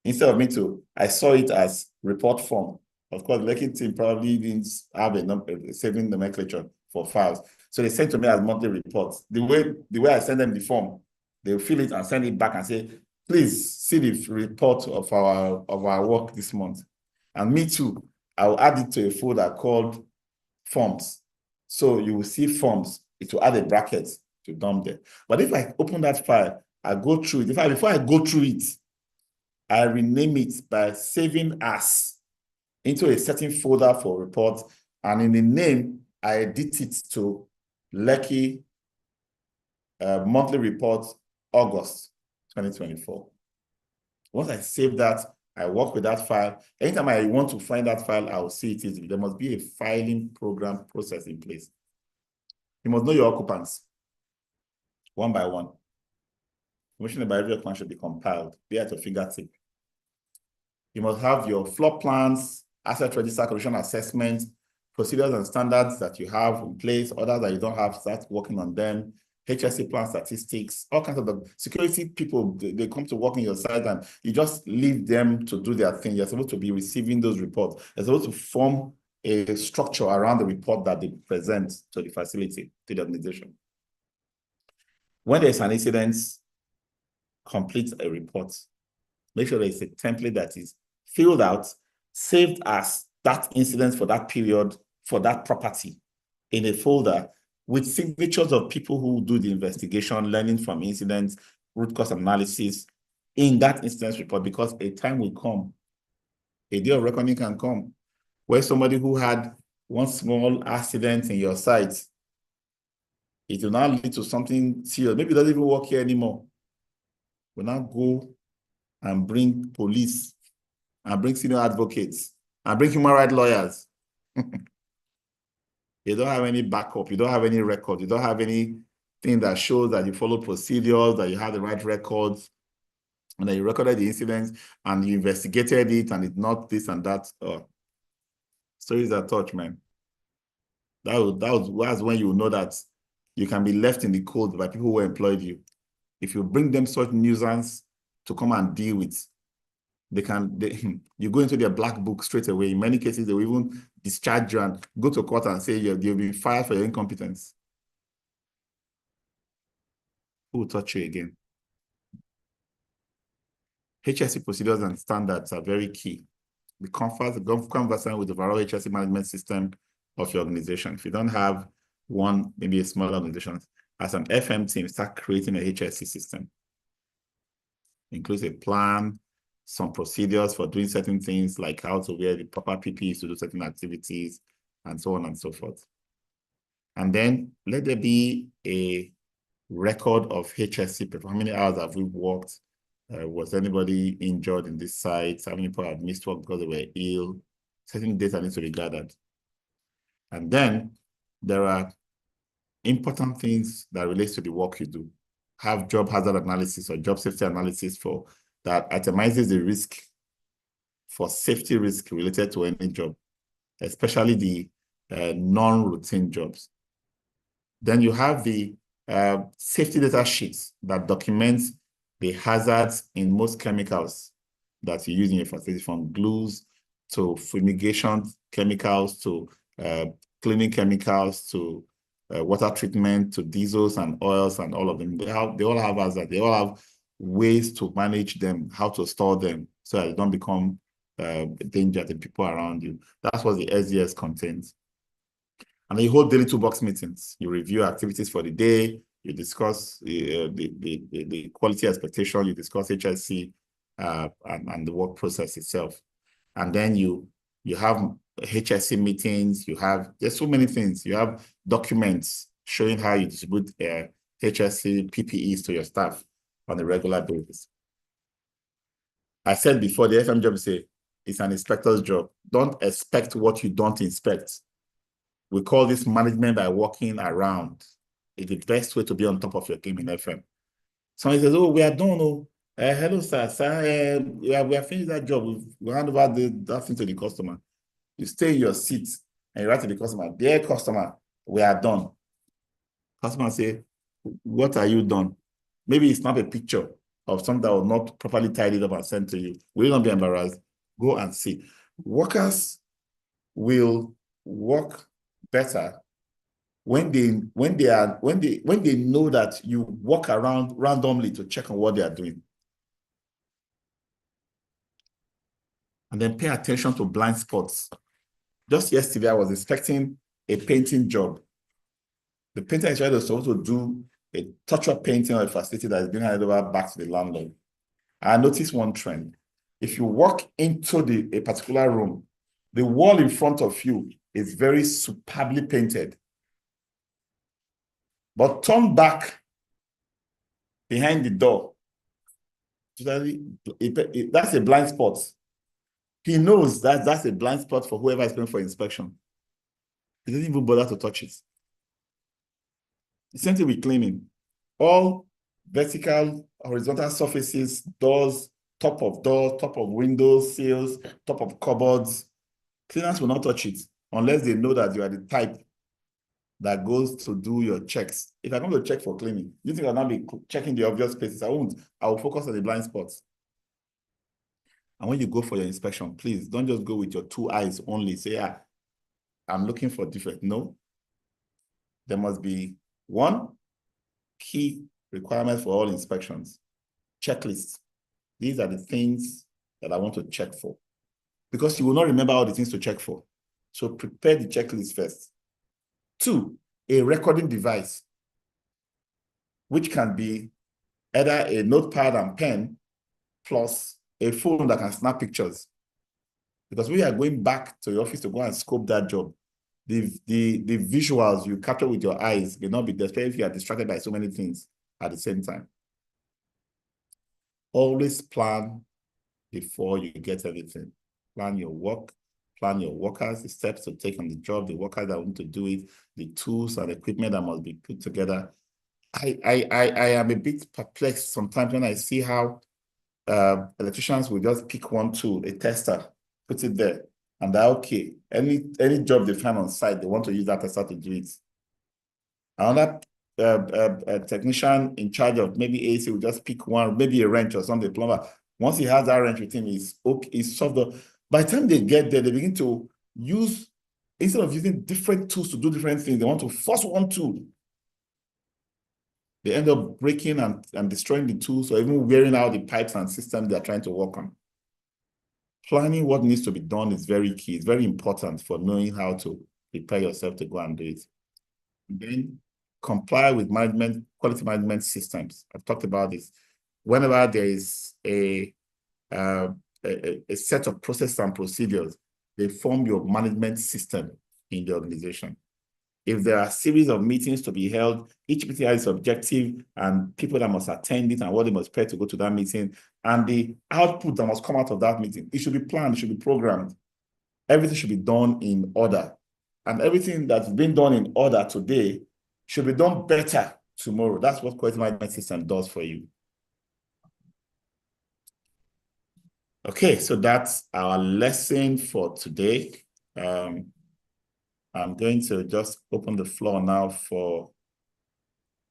instead of me to, I saw it as report form. Of course, the Lekki team probably didn't have a saving nomenclature for files. So they sent to me as monthly reports. The way I send them the form, they'll fill it and send it back and say, please see the report of our work this month. And me too, I'll add it to a folder called forms. So you will see forms. It will add a bracket to dump there. But if I open that file, I go through it. In fact, before I go through it, I rename it by saving as into a certain folder for reports, and in the name, I edit it to Lekki monthly report August 2024. Once I save that, I work with that file. Anytime I want to find that file, I will see it easily. There must be a filing program process in place. You must know your occupants one by one. Information about every occupant should be compiled, be at your fingertip. You must have your floor plans, asset register condition assessment, procedures and standards that you have in place, others that you don't have, start working on them, HSC plan statistics, all kinds of the security people, they come to work in your site and you just leave them to do their thing. You're supposed to be receiving those reports. You're supposed to form a structure around the report that they present to the facility, to the organization. When there's an incident, complete a report. Make sure there's a template that is filled out, saved as that incident for that period, for that property in a folder with signatures of people who do the investigation, learning from incidents, root cause analysis in that incident report, because a time will come, a day of reckoning can come, where somebody who had one small accident in your site, it will now lead to something serious. Maybe it doesn't even work here anymore. We'll now go and bring police and bring senior advocates and bring human rights lawyers. You don't have any backup, you don't have any record, you don't have anything that shows that you follow procedures, that you have the right records, and that you recorded the incidents and you investigated it and it's not this and that. Stories that touch, man. That's when you know that you can be left in the cold by people who employed you. If you bring them such nuisance to come and deal with, you go into their black book straight away. In many cases, they will even discharge you and go to court and say you'll be fired for your incompetence. Who will touch you again? HSC procedures and standards are very key. Be conversant with the overall HSC management system of your organization. If you don't have one, maybe a small organization, as an FM team, start creating a HSC system. Includes a plan, some procedures for doing certain things, like how to wear the proper PPEs to do certain activities, and so on and so forth. And then let there be a record of HSC performance. How many hours have we worked? Was anybody injured in this site? How many people have missed work because they were ill? Certain data needs to be gathered. And then there are important things that relates to the work you do. Have job hazard analysis or job safety analysis for that itemizes the risk for safety risk related to any job, especially the non-routine jobs. Then you have the safety data sheets that documents the hazards in most chemicals that you use in your facility, from glues to fumigation chemicals to cleaning chemicals to water treatment to diesels and oils and all of them. They all have hazards. They all have ways to manage them, how to store them so that they don't become a danger to people around you. That's what the SDS contains. And then you hold daily toolbox meetings. You review activities for the day. You discuss the quality expectation. You discuss HSC and the work process itself. And then you have HSC meetings. There's so many things. You have documents showing how you distribute HSC PPEs to your staff on a regular basis. I said before, the FM job it's an inspector's job. Don't expect what you don't inspect. We call this management by walking around. It's the best way to be on top of your game in FM. Somebody says, oh, we are done. Oh, hello, sir. We are finished that job. We hand over that thing to the customer. You stay in your seat and you write to the customer, dear customer, we are done. Customer say, what are you done? Maybe it's not a picture of something that was not properly tidied up and sent to you. Will not be embarrassed. Go and see. Workers will work better when they know that you walk around randomly to check on what they are doing. And then pay attention to blind spots. Just yesterday, I was inspecting a painting job. The painter instructor was supposed to do a touch-up painting of a facility that is being handed over back to the landlord. I noticed one trend. If you walk into a particular room, the wall in front of you is very superbly painted. But turn back behind the door. That's a blind spot. He knows that that's a blind spot for whoever is going for inspection. He doesn't even bother to touch it. The same thing with cleaning. All vertical, horizontal surfaces, doors, top of windows, sills, top of cupboards, cleaners will not touch it unless they know that you are the type that goes to do your checks. If I'm going to check for cleaning, you think I'll not be checking the obvious places? I won't. I will focus on the blind spots. And when you go for your inspection, please don't just go with your 2 eyes only. Say, I'm looking for different. No. There must be one key requirement for all inspections. Checklists. These are the things that I want to check for. Because you will not remember all the things to check for. So prepare the checklist first. 2, a recording device, which can be either a notepad and pen plus a phone that can snap pictures. Because we are going back to the office to go and scope that job. The visuals you capture with your eyes may not be there, especially if you are distracted by so many things at the same time. Always plan before you get everything. Plan your work, plan your workers, the steps to take on the job, the workers that want to do it, the tools and equipment that must be put together. I am a bit perplexed sometimes when I see how electricians will just pick one tool, a tester, put it there, and they're okay. Any job they find on site, they want to use that tester to do it. Another technician in charge of maybe AC will just pick one, maybe a wrench or something, plumber. Once he has that wrench with him, he's solved up. By the time they get there, they begin to use, instead of using different tools to do different things, they want to force one tool. They end up breaking and destroying the tools or even wearing out the pipes and systems they're trying to work on. Planning what needs to be done is very key. It's very important for knowing how to prepare yourself to go and do it. And then comply with quality management systems. I've talked about this. Whenever there is a set of processes and procedures, they form your management system in the organization. If there are a series of meetings to be held, each meeting has its objective and people that must attend it and what they must prepare to go to that meeting, and the output that must come out of that meeting. It should be planned, it should be programmed. Everything should be done in order. And everything that's been done in order today should be done better tomorrow. That's what quality management system does for you. Okay, so that's our lesson for today. I'm going to just open the floor now for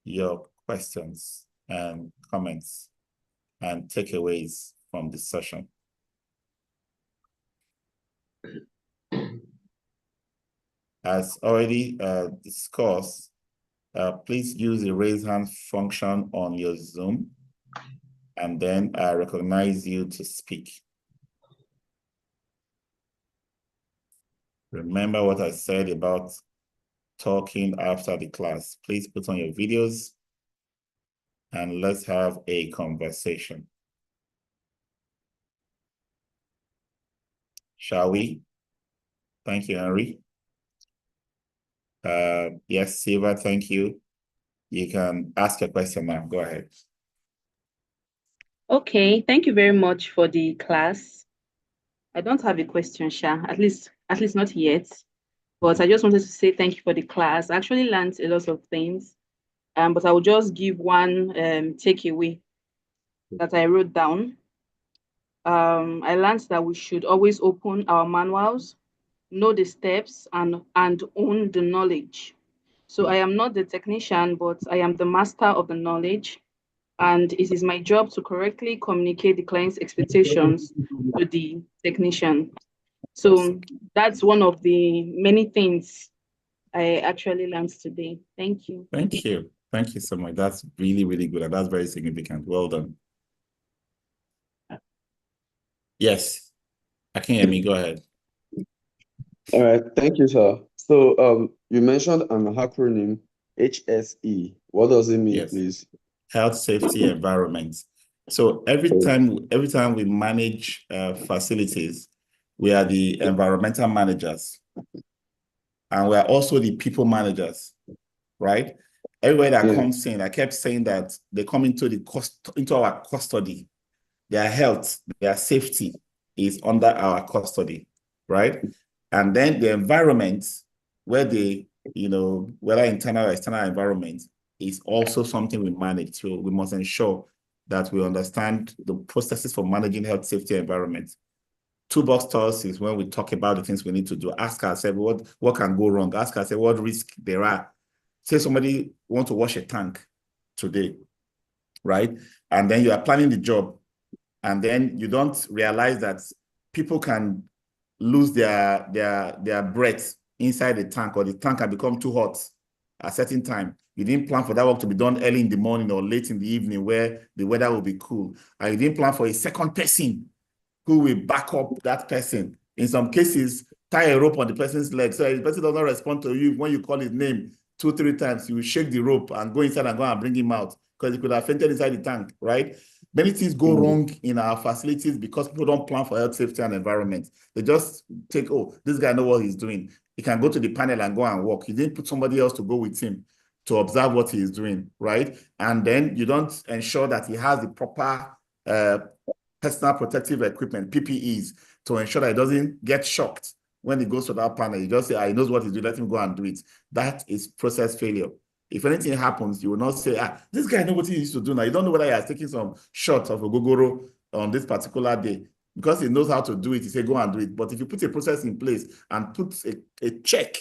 your questions and comments and takeaways from this session. As already discussed, please use the raise hand function on your Zoom, and then I recognize you to speak. Remember what I said about talking after the class. Please put on your videos and let's have a conversation. Shall we? Thank you, Henry. Yes, Silva, thank you. You can ask a question now. Go ahead. Okay, thank you very much for the class. I don't have a question, Sha, at least not yet. But I just wanted to say thank you for the class. I actually learned a lot of things, but I will just give one takeaway that I wrote down. I learned that we should always open our manuals, know the steps, and own the knowledge. So I am not the technician, but I am the master of the knowledge. And it is my job to correctly communicate the client's expectations to the technician. So that's one of the many things I actually learned today. Thank you. Thank you. Thank you so much. That's really, really good. And that's very significant. Well done. Yes, I can hear me. Go ahead. All right, thank you, sir. So you mentioned an acronym, HSE. What does it mean, Yes. please? Health, safety, environment. So every time we manage facilities, we are the environmental managers, and we are also the people managers, right? Everywhere that comes in, I kept saying that they come into our custody. Their health, their safety is under our custody, right? And then the environment, where whether internal or external environment, is also something we manage. So we must ensure that we understand the processes for managing health, safety, environment. Toolbox toss is when we talk about the things we need to do. Ask ourselves what can go wrong. Ask ourselves what risk there are. Say somebody wants to wash a tank today, right? And then you are planning the job, and then you don't realize that people can lose their breath inside the tank, or the tank can become too hot at a certain time. You didn't plan for that work to be done early in the morning or late in the evening where the weather will be cool. And you didn't plan for a second person who will back up that person. In some cases, tie a rope on the person's leg. So if the person does not respond to you when you call his name 2-3 times, you will shake the rope and go inside and go and bring him out, because he could have fainted inside the tank, right? Many things go wrong in our facilities because people don't plan for health, safety, and environment. They just take, oh, this guy knows what he's doing. He can go to the panel and go and walk. He didn't put somebody else to go with him to observe what he is doing, right? And then you don't ensure that he has the proper personal protective equipment, PPEs, to ensure that he doesn't get shocked when he goes to that panel. You just say, he knows what he's doing, let him go and do it. That is process failure. If anything happens, you will not say, this guy knows what he used to do now. You don't know whether he has taken some shots of a gogoro on this particular day. Because he knows how to do it, he say, go and do it. But if you put a process in place and put a check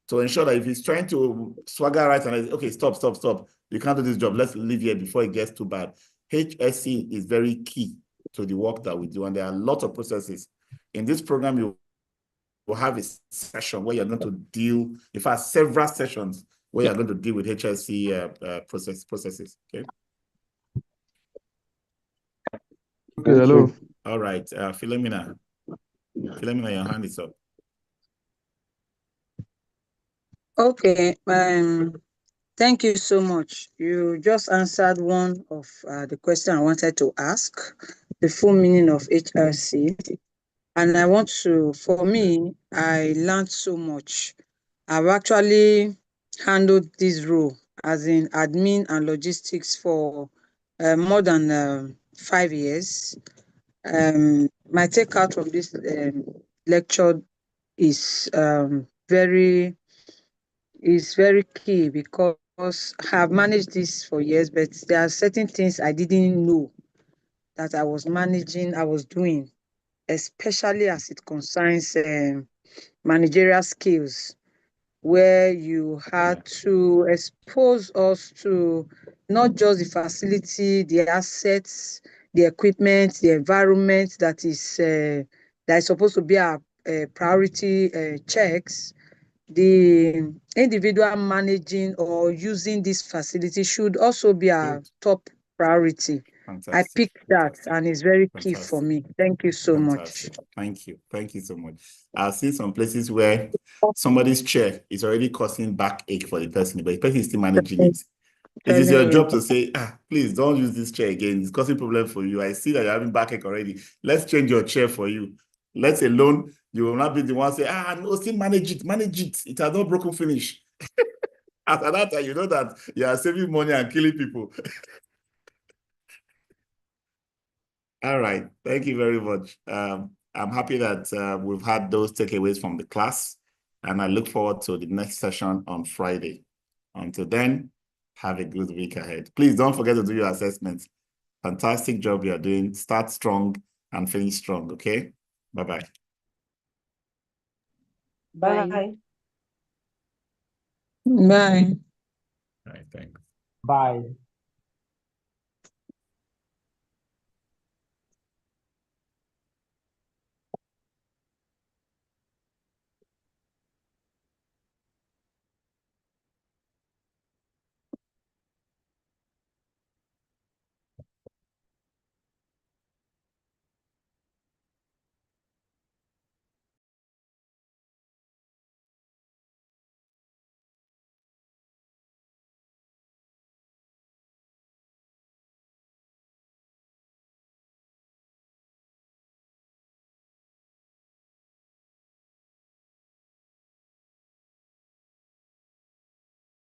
to ensure that if he's trying to swagger right and say, okay, stop. You can't do this job. Let's leave here before it gets too bad. HSE is very key to the work that we do. And there are a lot of processes. In this program, you will have a session where you're going to deal, in fact, several sessions where you're going to deal with HSE processes. Okay. Okay, hello. All right, Philomena, your hand is up. Okay, Thank you so much. You just answered one of the question I wanted to ask, the full meaning of HRC. And I want to, for me, I learned so much. I've actually handled this role as in admin and logistics for more than 5 years. My takeout from this lecture is very key because I have managed this for years, but there are certain things I didn't know that I was managing, I was doing, especially as it concerns managerial skills, where you had to expose us to not just the facility, the assets, the equipment, the environment that is supposed to be our priority checks. The individual managing or using this facility should also be our top priority. Fantastic. I picked that and it's very key Fantastic. for me. Thank you so Fantastic. much. Thank you. Thank you so much. I've seen some places where somebody's chair is already causing backache for the person, but the person is still managing it. It is your job to say, please don't use this chair again. It's causing problem for you. I see that you're having backache already. Let's change your chair for you. Let alone, you will not be the one say, no, still manage it. Manage it. It has not broken finish. After that time, you know that you are saving money and killing people. All right. Thank you very much. I'm happy that we've had those takeaways from the class, and I look forward to the next session on Friday. Until then, have a good week ahead. Please don't forget to do your assessments. Fantastic job you're doing. Start strong and finish strong, okay? Bye-bye. Bye. Bye. All right, thanks. Bye.